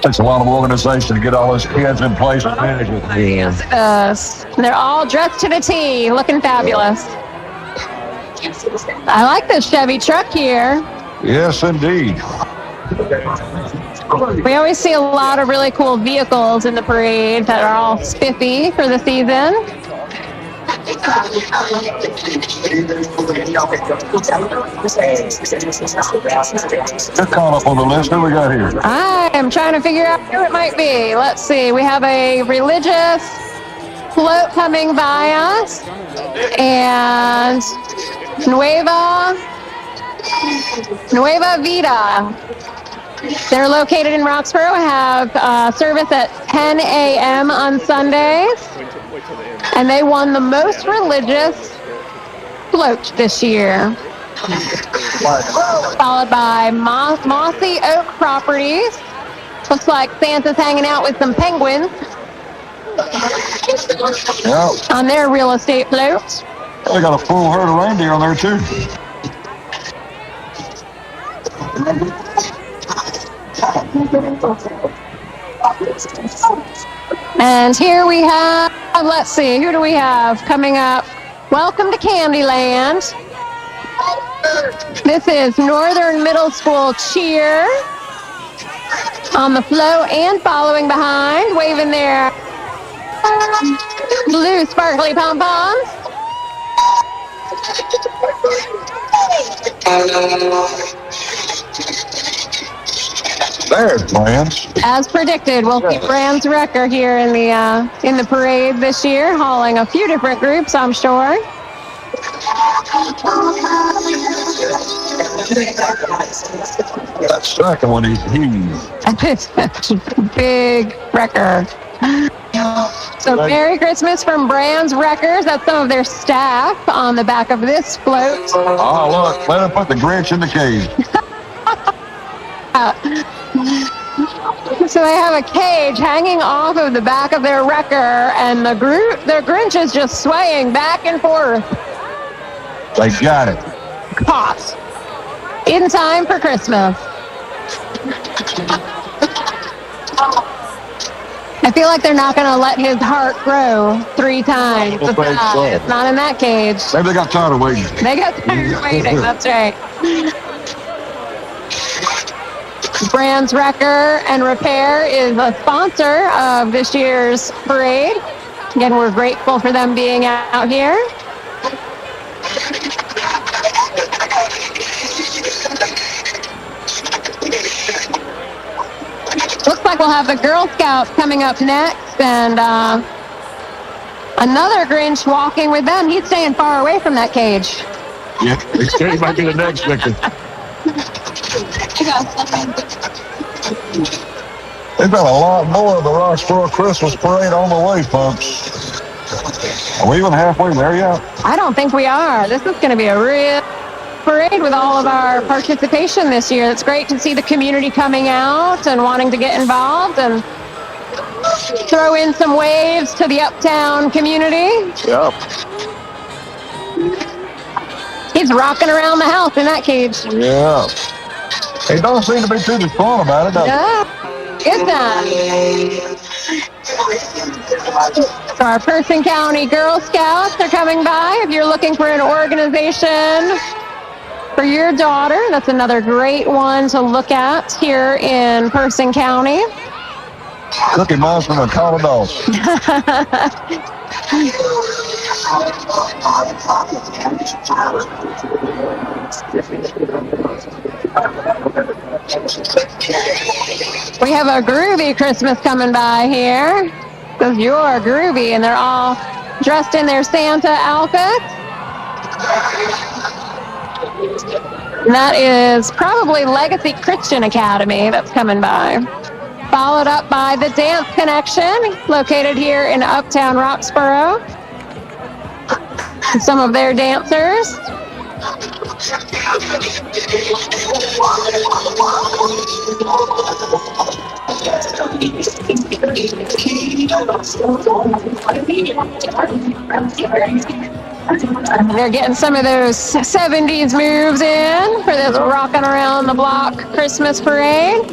Speaker 1: Takes a lot of organization to get all those kids in place and manage it.
Speaker 2: Yes. They're all dressed to the T, looking fabulous. I like this Chevy truck here.
Speaker 1: Yes, indeed.
Speaker 2: We always see a lot of really cool vehicles in the parade that are all spiffy for the season.
Speaker 1: Just caught up on the list. Who we got here?
Speaker 2: I am trying to figure out who it might be. Let's see. We have a religious float coming by us. And Nueva Vida. They're located in Roxboro, have service at 10 a.m. on Sundays. And they won the most religious float this year. Followed by Mossy Oak Properties. Looks like Santa's hanging out with some penguins on their real estate float.
Speaker 1: They got a full herd of reindeer on there, too.
Speaker 2: And here we have, let's see, who do we have coming up? Welcome to Candyland. This is Northern Middle School Cheer on the float and following behind, waving their blue sparkly pom-poms.
Speaker 1: There's Brands.
Speaker 2: As predicted, we'll see Brands Wrecker here in the parade this year, hauling a few different groups, I'm sure.
Speaker 1: That second one is huge.
Speaker 2: Big wrecker. So Merry Christmas from Brands Wreckers. That's some of their staff on the back of this float.
Speaker 1: Oh, look, let them put the Grinch in the cage.
Speaker 2: So they have a cage hanging off of the back of their wrecker, and their Grinch is just swaying back and forth.
Speaker 1: They got it.
Speaker 2: Caught. In time for Christmas. I feel like they're not going to let his heart grow 3 times. It's not in that cage.
Speaker 1: Maybe they got tired of waiting.
Speaker 2: They got tired of waiting, that's right. Brands Wrecker and Repair is a sponsor of this year's parade. Again, we're grateful for them being out here. like we'll have the Girl Scouts coming up next, and another Grinch walking with them. He's staying far away from that cage.
Speaker 1: Yeah, he might be the next victim. They've got a lot more of the Roxboro Christmas parade on the way, folks. Are we even halfway there yet?
Speaker 2: I don't think we are. This is going to be a real parade with all of our participation this year. It's great to see the community coming out and wanting to get involved and throw in some waves to the uptown community.
Speaker 1: Yep.
Speaker 2: He's rocking around the house in that cage.
Speaker 1: Yeah. He don't seem to be too fun about it, does he?
Speaker 2: Yeah. Good time. So our Person County Girl Scouts are coming by. If you're looking for an organization for your daughter, that's another great one to look at here in Person County.
Speaker 1: Cookie Monster and a Call of Dogs.
Speaker 2: We have a groovy Christmas coming by here. Because you're groovy, and they're all dressed in their Santa outfits. And that is probably Legacy Christian Academy that's coming by. Followed up by the Dance Connection, located here in Uptown Roxboro. And some of their dancers. They're getting some of those 70s moves in for this rocking around the block Christmas parade.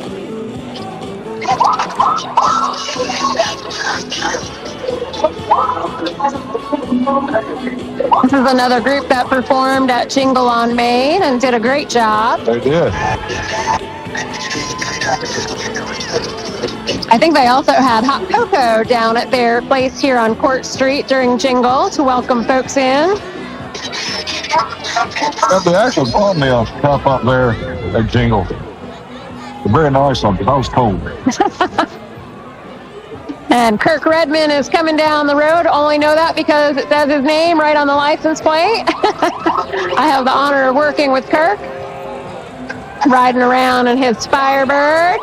Speaker 2: This is another group that performed at Jingle on Main and did a great job.
Speaker 1: They did.
Speaker 2: I think they also had hot cocoa down at their place here on Court Street during Jingle to welcome folks in.
Speaker 1: They actually bought me a cup up there at Jingle. Very nice one, but I was cold.
Speaker 2: And Kirk Redmond is coming down the road. Only know that because it says his name right on the license plate. I have the honor of working with Kirk, riding around in his Firebird.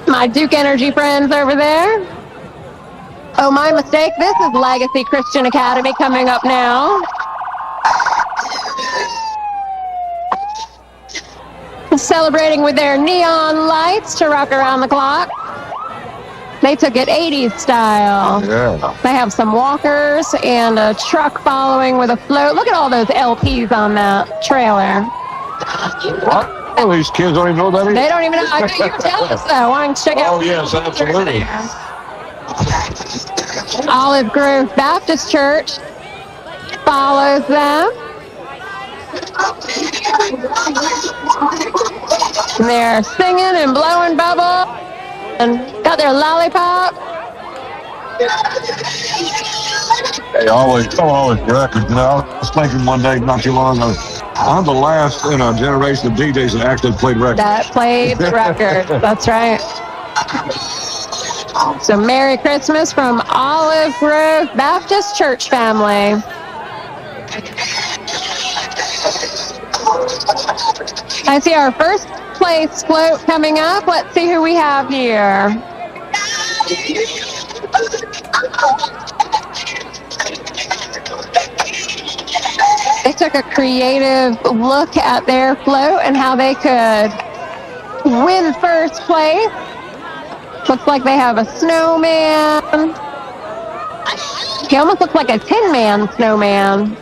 Speaker 2: My Duke Energy friends over there. Oh, my mistake. This is Legacy Christian Academy coming up now. Celebrating with their neon lights to rock around the clock. They took it 80s style.
Speaker 1: Yeah.
Speaker 2: They have some walkers and a truck following with a float. Look at all those LPs on that trailer.
Speaker 1: What? Oh, these kids don't even know that either.
Speaker 2: They don't even know. I bet you were telling us though. Why don't you check out?
Speaker 1: Oh, yes, absolutely.
Speaker 2: Olive Grove Baptist Church follows them. And they're singing and blowing bubble and got their lollipop.
Speaker 1: They always records. You know, I was thinking one day not too long ago, I'm the last in a generation of DJs that actually played records.
Speaker 2: That played the record. That's right. So Merry Christmas from Olive Grove Baptist Church family. I see our first place float coming up. Let's see who we have here. They took a creative look at their float and how they could win first place. Looks like they have a snowman. He almost looks like a Tin Man snowman.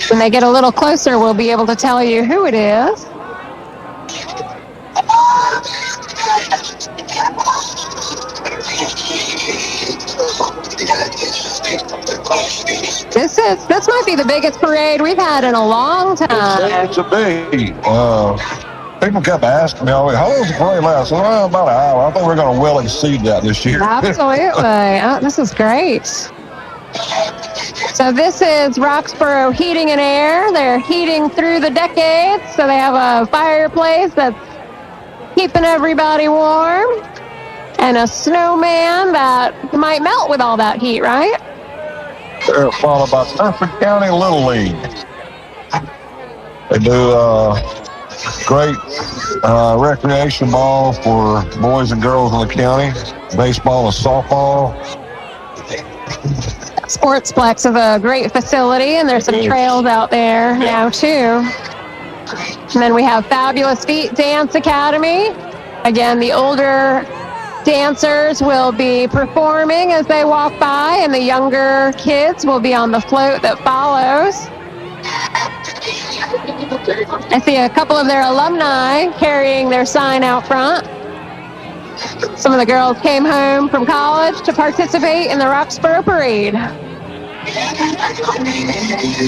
Speaker 2: When they get a little closer, we'll be able to tell you who it is. This might be the biggest parade we've had in a long time.
Speaker 1: It's a big. People kept asking me, how long does the parade last? Well, about an hour. I think we're going to well exceed that this year.
Speaker 2: Absolutely. This is great. So this is Roxboro Heating and Air. They're heating through the decades, so they have a fireplace that's keeping everybody warm, and a snowman that might melt with all that heat, right?
Speaker 1: They're followed by Suffolk County Little League. They do great recreation ball for boys and girls in the county, baseball and softball.
Speaker 2: Sportsplex is a great facility, and there's some trails out there now, too. And then we have Fabulous Feet Dance Academy. Again, the older dancers will be performing as they walk by, and the younger kids will be on the float that follows. I see a couple of their alumni carrying their sign out front. Some of the girls came home from college to participate in the Roxboro Parade.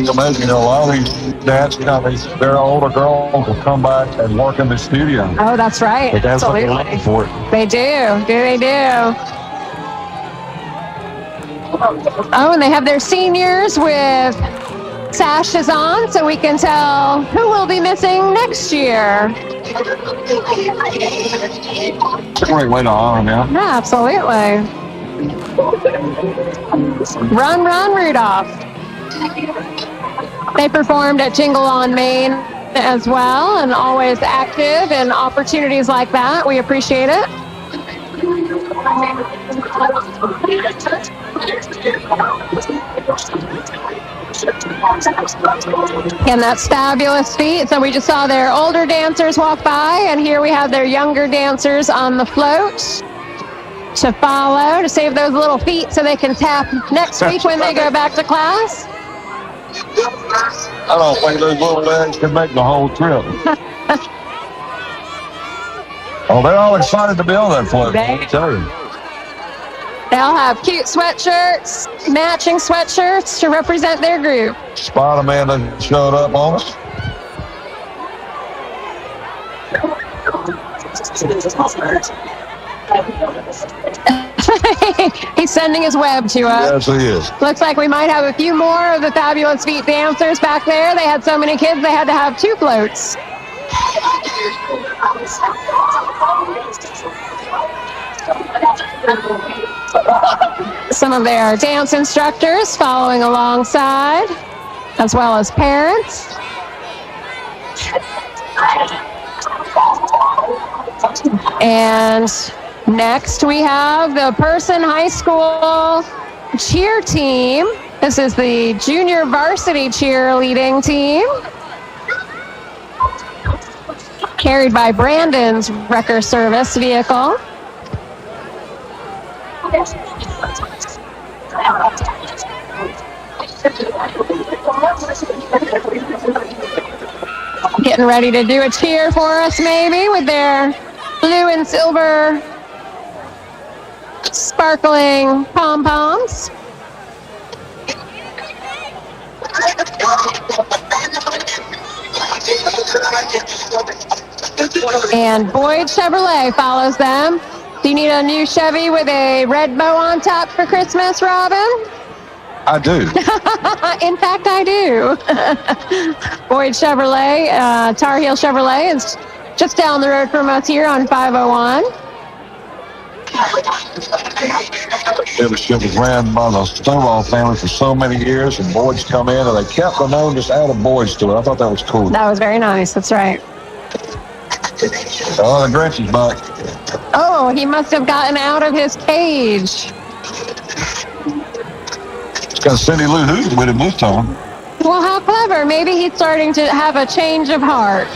Speaker 1: Amazing, a lot of these dance companies, their older girls will come back and work in the studio.
Speaker 2: Oh, that's right.
Speaker 1: But that's what they're
Speaker 2: Absolutely.
Speaker 1: looking for.
Speaker 2: They do. They do. Oh, and they have their seniors with sashes on, so we can tell who will be missing next year.
Speaker 1: It's a great way to honor them.
Speaker 2: Yeah, absolutely. Run, run, Rudolph. They performed at Jingle on Main as well, and always active in opportunities like that. We appreciate it. And that's Fabulous Feet. So we just saw their older dancers walk by, and here we have their younger dancers on the float to follow, to save those little feet so they can tap next week when they go back to class.
Speaker 1: I don't think those little legs can make the whole trip. Oh, they're all excited to be on that float. Let me tell you.
Speaker 2: They'll have cute sweatshirts, matching sweatshirts to represent their group.
Speaker 1: Spider-Man done showed up on us.
Speaker 2: He's sending his web to us.
Speaker 1: Yes, he is.
Speaker 2: Looks like we might have a few more of the Fabulous Feet dancers back there. They had so many kids, they had to have 2 floats. Some of their dance instructors following alongside, as well as parents. And next we have the Person High School cheer team. This is the junior varsity cheerleading team, carried by Brandon's Wrecker Service vehicle. Getting ready to do a cheer for us, maybe, with their blue and silver sparkling pom-poms. And Boyd Chevrolet follows them. Do you need a new Chevy with a red bow on top for Christmas, Robin?
Speaker 1: I do.
Speaker 2: In fact, I do. Boyd Chevrolet, Tar Heel Chevrolet is just down the road from us here on 501.
Speaker 1: Dealership was ran by the Stovall family for so many years, and Boyd's come in, and they kept the name just out of Boyd's to it. I thought that was cool.
Speaker 2: That was very nice. That's right.
Speaker 1: Oh, the Grinch is back.
Speaker 2: Oh, he must have gotten out of his cage.
Speaker 1: It's got Cindy Lou Who's with him this time.
Speaker 2: Well, how clever. Maybe he's starting to have a change of heart.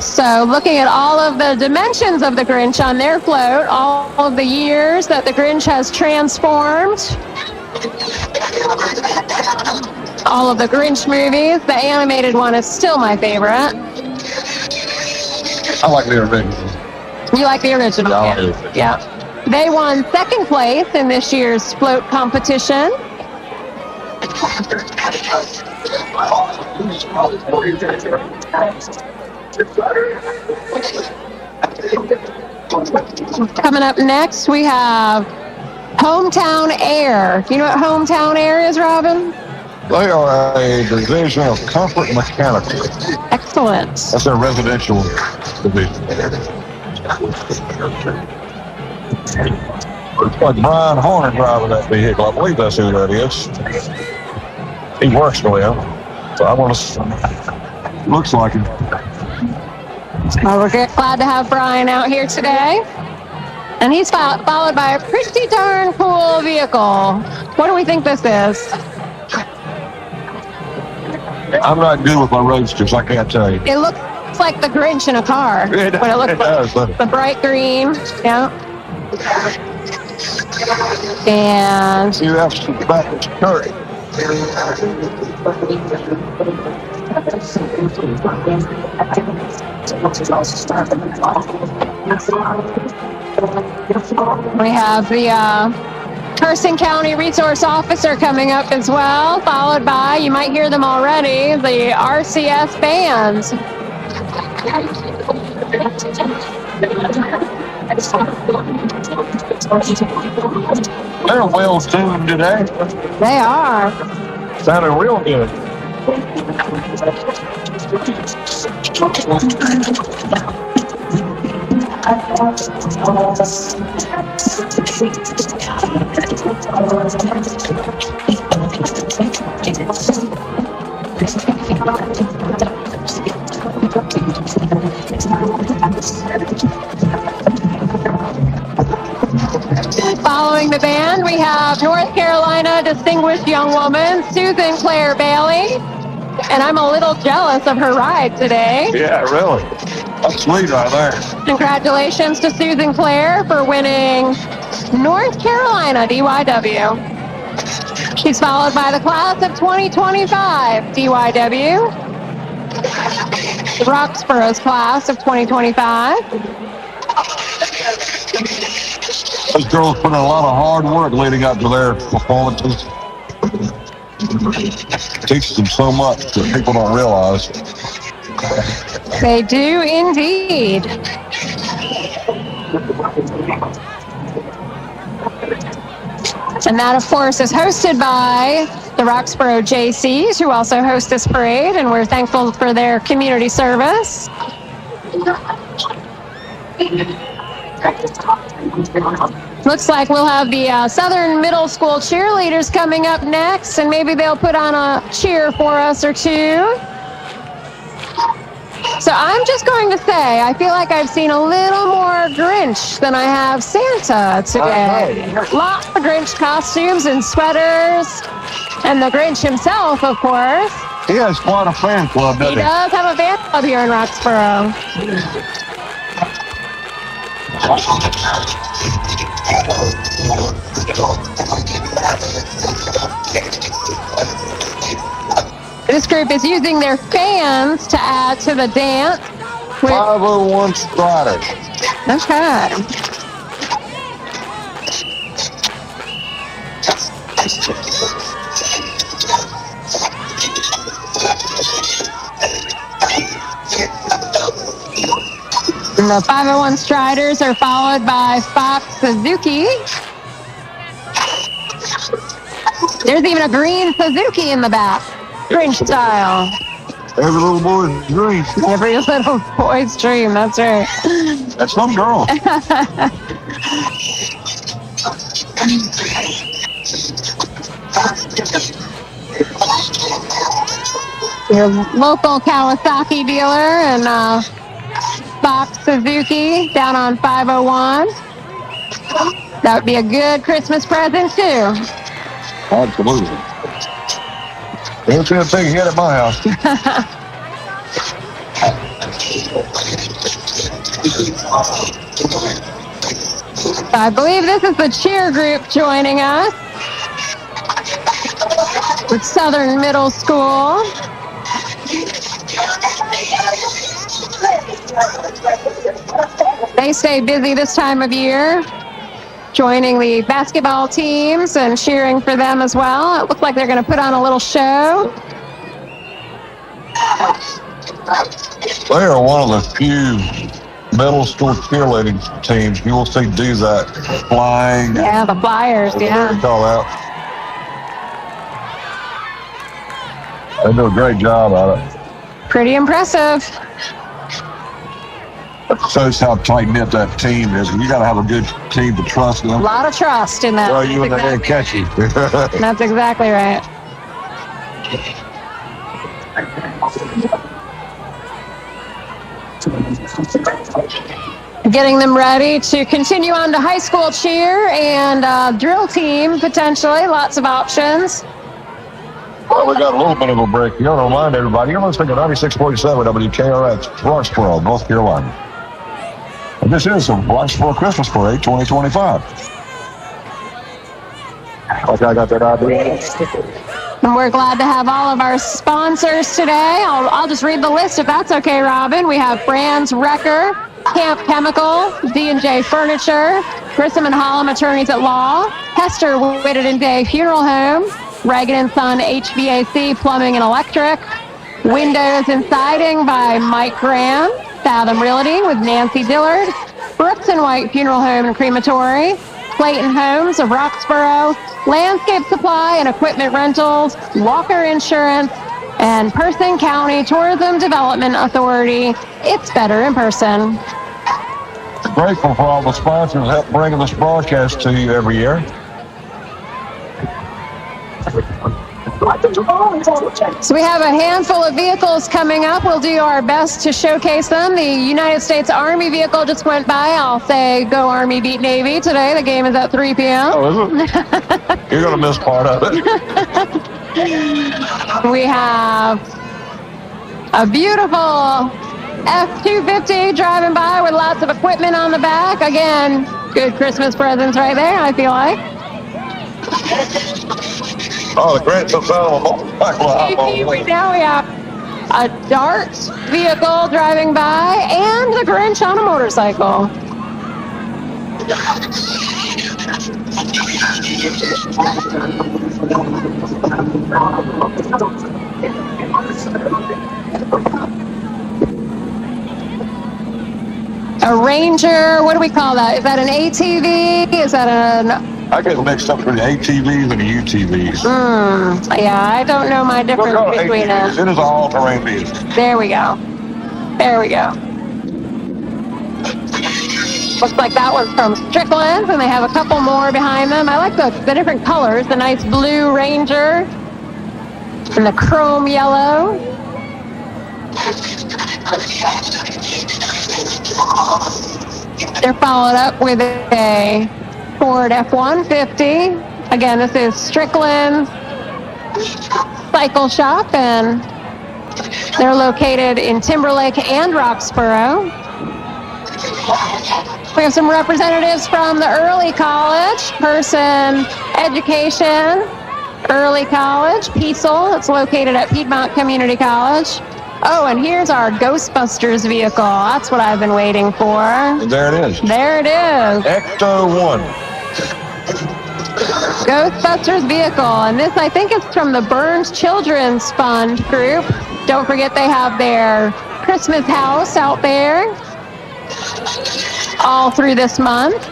Speaker 2: So looking at all of the dimensions of the Grinch on their float, all of the years that the Grinch has transformed, all of the Grinch movies, the animated one is still my favorite.
Speaker 1: I like the original.
Speaker 2: You like the original? Yeah. They won second place in this year's float competition. Coming up next, we have Hometown Air. Do you know what Hometown Air is, Robin?
Speaker 1: They are a division of Comfort Mechanical.
Speaker 2: Excellent.
Speaker 1: That's their residential division. It's like Brian Horner driving that vehicle. I believe that's who that is. He works for them. So I want to. Looks like him.
Speaker 2: Well, we're glad to have Brian out here today. And he's followed by a pretty darn cool vehicle. What do we think this is?
Speaker 1: I'm not good with my roadsters. I can't tell you.
Speaker 2: It looks like the Grinch in a car.
Speaker 1: It
Speaker 2: does. The bright green. Yeah. And
Speaker 1: you have to back the skirt.
Speaker 2: we have the Carson County Resource Officer coming up as well, followed by, you might hear them already, the RCS bands.
Speaker 1: They're well tuned today.
Speaker 2: They are.
Speaker 1: Sounded real good.
Speaker 2: Following the band, we have North Carolina distinguished young woman, Susan Claire Bailey. And I'm a little jealous of her ride today.
Speaker 1: Yeah, really. That's sweet right there.
Speaker 2: Congratulations to Susan Claire for winning North Carolina DYW. She's followed by the class of 2025 DYW. Roxboro's class of 2025.
Speaker 1: Those girls put in a lot of hard work leading up to their performances. It teaches them so much that people don't realize.
Speaker 2: They do indeed. And that, of course, is hosted by the Roxboro JCs, who also host this parade, and we're thankful for their community service. Looks like we'll have the Southern Middle School cheerleaders coming up next, and maybe they'll put on a cheer for us or two. So I'm just going to say, I feel like I've seen a little more Grinch than I have Santa today. Lots of Grinch costumes and sweaters, and the Grinch himself, of course.
Speaker 1: He has quite a fan club, doesn't he?
Speaker 2: He does have a fan club here in Roxboro. This group is using their fans to add to the dance.
Speaker 1: 501 Striders.
Speaker 2: Okay. And the 501 Striders are followed by Fox Suzuki. There's even a green Suzuki in the back. Grinch style.
Speaker 1: Every little boy's dream.
Speaker 2: Every little boy's dream, that's right.
Speaker 1: That's some girl. Your local Kawasaki dealer and Fox Suzuki down on 501. That would be a good Christmas present, too. Absolutely. Ain't been a big hit at my house.
Speaker 2: I believe this is the cheer group joining us with Southern Middle School. They stay busy this time of year, joining the basketball teams and cheering for them as well. It looks like they're going to put on a little show.
Speaker 1: They are one of the few middle school cheerleading teams, you will see do that flying.
Speaker 2: Yeah, the Flyers, yeah.
Speaker 1: Call out. They do a great job at it.
Speaker 2: Pretty impressive.
Speaker 1: Shows how tight knit that team is. You got to have a good team to trust them.
Speaker 2: A lot of trust in that.
Speaker 1: Throw you in there and catch you.
Speaker 2: That's exactly right. Getting them ready to continue on to high school cheer and drill team, potentially. Lots of options.
Speaker 1: Well, we got a little bit of a break. You want to remind everybody, you're listening to 96.7 WKRX, Roxboro, North Carolina. And this is the Roxboro Christmas Parade 2025. Okay, I got that idea.
Speaker 2: And we're glad to have all of our sponsors today. I'll just read the list if that's okay, Robin. We have Brands Wrecker, Camp Chemical, D&J Furniture, Grissom and Hollum Attorneys at Law, Hester Whitted Day Funeral Home, Reagan & Son HVAC Plumbing and Electric, Windows and Siding by Mike Graham, Fathom Realty with Nancy Dillard, Brooks & White Funeral Home and Crematory, Clayton Homes of Roxboro, Landscape Supply and Equipment Rentals, Walker Insurance, and Person County Tourism Development Authority. It's better in person.
Speaker 1: Grateful for all the sponsors that help bringing this broadcast to you every year.
Speaker 2: So we have a handful of vehicles coming up. We'll do our best to showcase them. The United States Army vehicle just went by. I'll say go Army beat Navy today. The game is at 3 p.m.
Speaker 1: Oh, is it? You're going to miss part of it.
Speaker 2: We have a beautiful F-250 driving by with lots of equipment on the back. Again, good Christmas presents right there, I feel like.
Speaker 1: Oh, the grandson's out on a motorcycle.
Speaker 2: Now we have a Dart vehicle driving by and the Grinch on a motorcycle. A Ranger, what do we call that? Is that an ATV? Is that an...
Speaker 1: I get mixed up with the ATVs and the UTVs.
Speaker 2: Yeah, I don't know my difference between them.
Speaker 1: It is an all-terrain vehicle.
Speaker 2: There we go. There we go. Looks like that one's from Strickland's, and they have a couple more behind them. I like the different colors, the nice blue Ranger and the chrome yellow. They're followed up with a Ford F-150. Again, this is Strickland's Cycle Shop, and they're located in Timberlake and Roxboro. We have some representatives from the Early College, Person Education, Early College, Peasel. It's located at Piedmont Community College. Oh, and here's our Ghostbusters vehicle. That's what I've been waiting for.
Speaker 1: And there it is.
Speaker 2: There it is.
Speaker 1: Ecto 1.
Speaker 2: Ghostbusters vehicle. And this, I think, is from the Burns Children's Fund group. Don't forget they have their Christmas house out there all through this month.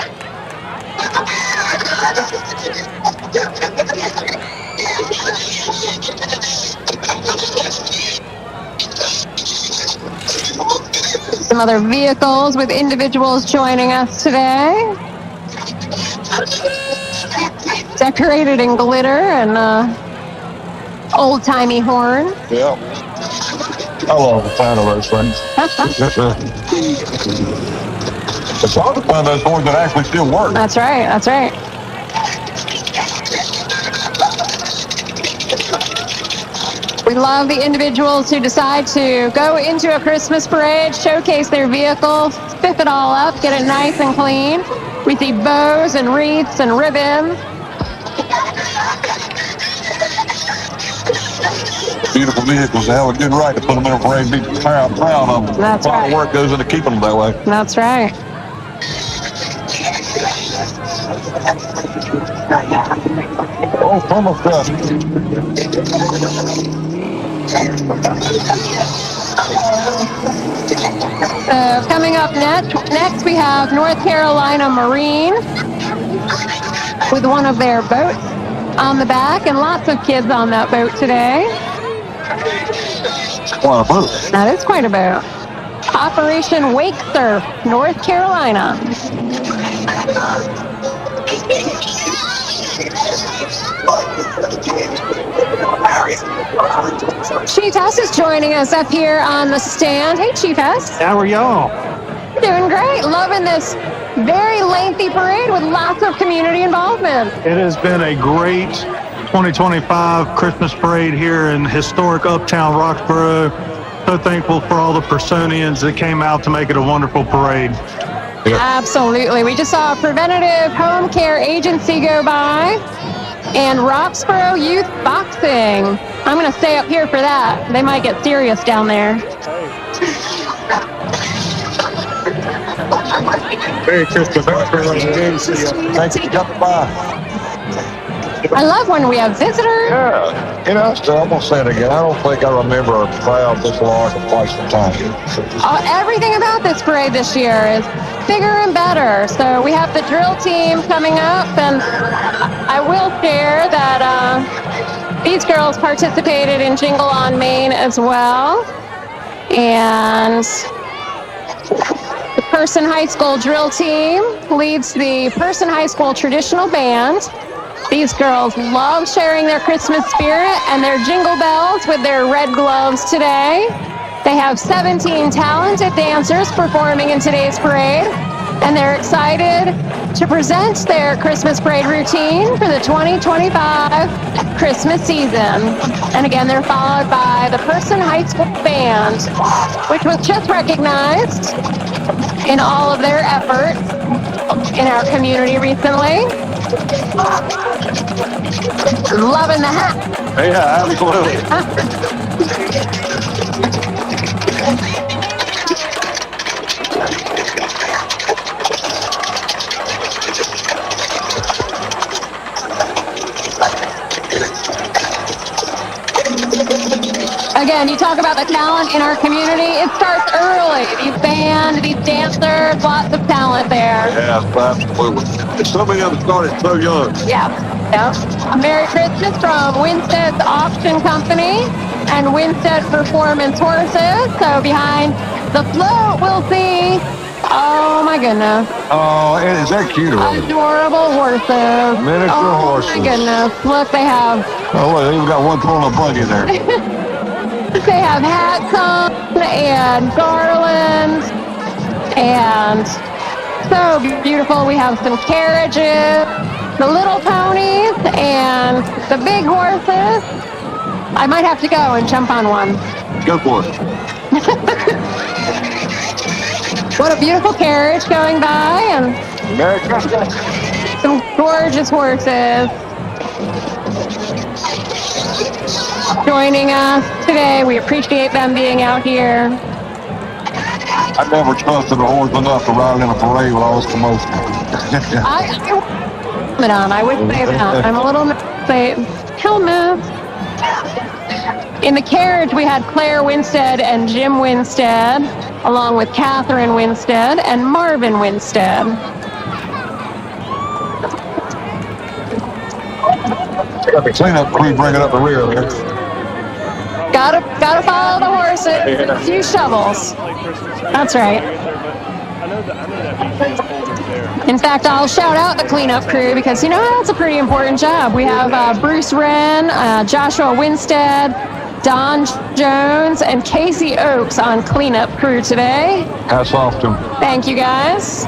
Speaker 2: Some other vehicles with individuals joining us today. Decorated in glitter and old-timey horn.
Speaker 1: Yeah. I love the sound of those things. It's hard to find those horns that actually still work.
Speaker 2: That's right. That's right. We love the individuals who decide to go into a Christmas parade, showcase their vehicle, spiff it all up, get it nice and clean. We see bows and wreaths and ribbons.
Speaker 1: Beautiful vehicles. They have a good right to put them in a parade and be proud of them.
Speaker 2: That's
Speaker 1: a lot
Speaker 2: right.
Speaker 1: of work goes into keeping them that way.
Speaker 2: That's right.
Speaker 1: Oh, thermal stuff.
Speaker 2: Coming up next we have North Carolina Marine with one of their boats on the back, and lots of kids on that boat today.
Speaker 1: Quite a boat.
Speaker 2: That is quite a boat. Operation Wake Surf, North Carolina. Chief Hess is joining us up here on the stand. Hey, Chief Hess.
Speaker 3: How are y'all?
Speaker 2: Doing great. Loving this very lengthy parade with lots of community involvement.
Speaker 3: It has been a great 2025 Christmas parade here in historic Uptown Roxboro. So thankful for all the Personians that came out to make it a wonderful parade.
Speaker 1: Yeah.
Speaker 2: Absolutely. We just saw a preventative home care agency go by and Roxboro Youth Boxing. I'm going to stay up here for that. They might get serious down there.
Speaker 3: Merry Christmas.
Speaker 1: Thanks for coming by.
Speaker 2: I love when we have visitors.
Speaker 1: Yeah. You know, I'm going to say it again. I don't think I remember a crowd this large in quite some time.
Speaker 2: Everything about this parade this year is bigger and better. So we have the drill team coming up, and I will share that these girls participated in Jingle on Main as well. And the Person High School drill team leads the Person High School traditional band. These girls love sharing their Christmas spirit and their jingle bells with their red gloves today. They have 17 talented dancers performing in today's parade, and they're excited to present their Christmas parade routine for the 2025 Christmas season. And again, they're followed by the Person High School Band, which was just recognized in all of their efforts in our community recently. Loving the hat.
Speaker 1: Yeah, absolutely.
Speaker 2: Again, you talk about the talent in our community. It starts early. These bands, these dancers, lots of talent there.
Speaker 1: Yeah, absolutely. So many of them started so young.
Speaker 2: Yeah. Merry Christmas from Winstead's Auction Company and Winstead Performance Horses. So behind the float, we'll see, oh my goodness,
Speaker 1: Oh, is that cute?
Speaker 2: adorable horses.
Speaker 1: Miniature horses.
Speaker 2: Oh my goodness. Look, they have
Speaker 1: Oh, look, they even got one pulling a buggy there.
Speaker 2: They have hats on and garlands, and so beautiful. We have some carriages, the little ponies, and the big horses. I might have to go and jump on one.
Speaker 1: Go for it.
Speaker 2: What a beautiful carriage going by, and
Speaker 1: Merry Christmas.
Speaker 2: some gorgeous horses joining us today. We appreciate them being out here.
Speaker 1: I never trusted a horse enough to ride in a parade with all this commotion.
Speaker 2: I would say that. I'm a little say helmet. In the carriage, we had Claire Winstead and Jim Winstead, along with Catherine Winstead and Marvin Winstead.
Speaker 1: Got the cleanup crew bringing up the rear there.
Speaker 2: Gotta follow the horses. A few shovels. That's right. In fact, I'll shout out the cleanup crew because, you know, that's a pretty important job. We have Bruce Wren, Joshua Winstead, Don Jones, and Casey Oakes on cleanup crew today.
Speaker 1: Hats off to them.
Speaker 2: Thank you, guys.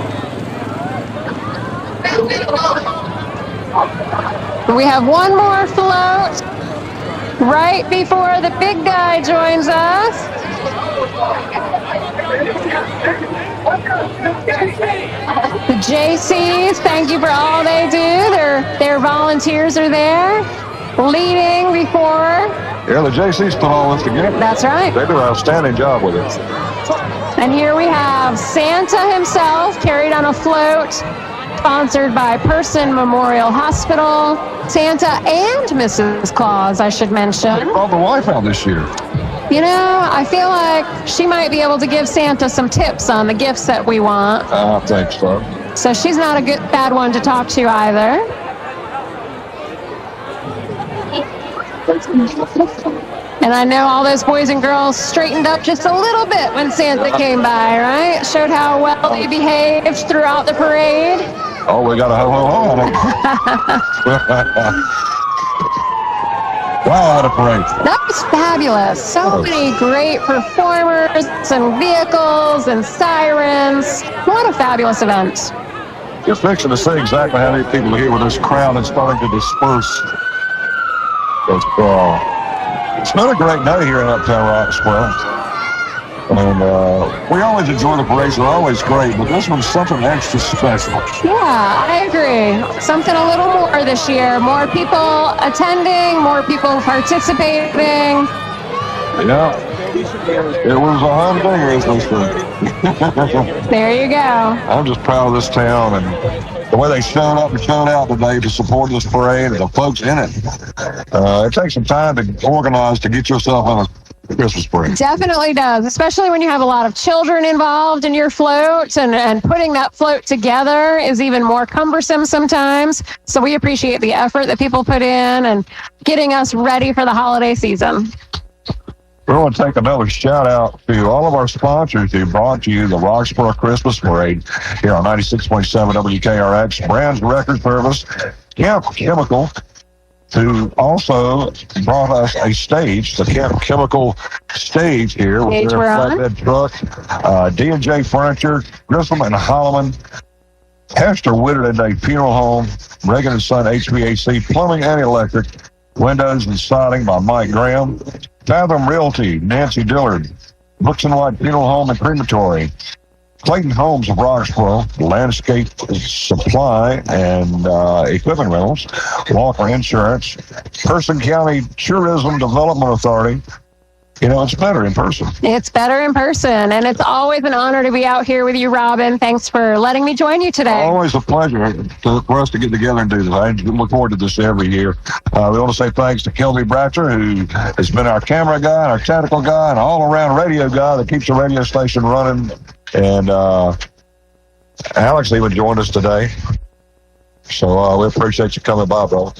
Speaker 2: We have one more float right before the big guy joins us. The JCs, thank you for all they do. Their volunteers are there, leading before.
Speaker 1: Yeah, the JC's put all this together.
Speaker 2: That's right.
Speaker 1: They do an outstanding job with it.
Speaker 2: And here we have Santa himself carried on a float, sponsored by Person Memorial Hospital. Santa and Mrs. Claus, I should mention.
Speaker 1: They brought the wife out this year.
Speaker 2: You know, I feel like she might be able to give Santa some tips on the gifts that we want.
Speaker 1: I think so.
Speaker 2: So she's not a bad one to talk to either. And I know all those boys and girls straightened up just a little bit when Santa came by, right? Showed how well they behaved throughout the parade.
Speaker 1: Oh, we got a ho-ho-ho on it. Wow, what a parade.
Speaker 2: That was fabulous. So many great performers and vehicles and sirens. What a fabulous event.
Speaker 1: You're fixing to see exactly how many people are here with this crowd and starting to disperse. It's been a great day here in Uptown Roxboro. And we always enjoy the parades. They're always great, but this one's something extra special.
Speaker 2: Yeah, I agree. Something a little more this year. More people attending, more people participating.
Speaker 1: Yeah. It was a humdinger, as they say.
Speaker 2: There you go.
Speaker 1: I'm just proud of this town and the way they showed up and showed out today to support this parade and the folks in it. It takes some time to organize to get yourself on a Christmas parade.
Speaker 2: Definitely does, especially when you have a lot of children involved in your float, and putting that float together is even more cumbersome sometimes. So we appreciate the effort that people put in and getting us ready for the holiday season.
Speaker 1: We want to take another shout out to all of our sponsors who brought you the Roxboro Christmas Parade here on 96.7 WKRX, Brands Record Service, Kemp Chemical, who also brought us a stage, the Kemp Chemical stage here with their flatbed truck, D&J Furniture, Grissom and Holloman, Hester Whitted Day Funeral Home, Reagan & Son HVAC, Plumbing and Electric, Windows and Siding by Mike Graham, Fathom Realty, Nancy Dillard, Brooks and White Funeral Home and Crematory, Clayton Homes of Roxboro, Landscape Supply and Equipment Rentals, Walker Insurance, Person County Tourism Development Authority. You know, it's better in person. It's better in person, and it's always an honor to be out here with you, Robin. Thanks for letting me join you today. Always a pleasure for us to get together and do this. I look forward to this every year. We want to say thanks to Kelby Bratcher, who has been our camera guy, and our technical guy, and all-around radio guy that keeps the radio station running. And Alex even joined us today. So we appreciate you coming by, bro.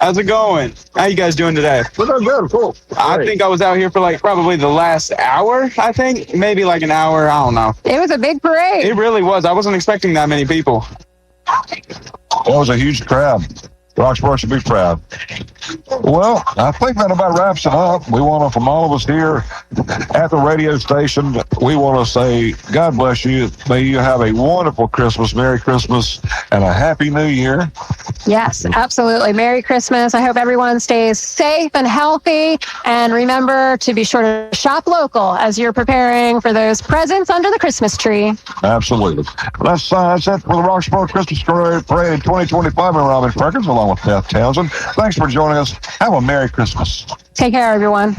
Speaker 4: How's it going? How you guys doing today?
Speaker 1: We're doing good, cool.
Speaker 4: I think I was out here for like probably the last hour, I think. Maybe like an hour, I don't know.
Speaker 2: It was a big parade.
Speaker 4: It really was. I wasn't expecting that many people.
Speaker 1: It was a huge crowd. Roxboro should be proud. Well, I think that about wraps it up. We want to, from all of us here at the radio station, we want to say, God bless you. May you have a wonderful Christmas, Merry Christmas, and a Happy New Year.
Speaker 2: Yes, absolutely. Merry Christmas. I hope everyone stays safe and healthy. And remember to be sure to shop local as you're preparing for those presents under the Christmas tree.
Speaker 1: Absolutely. That's it for the Roxboro Christmas Parade in 2025. I'm Robin Perkins along with Beth Townsend. Thanks for joining us. Have a Merry Christmas.
Speaker 2: Take care, everyone.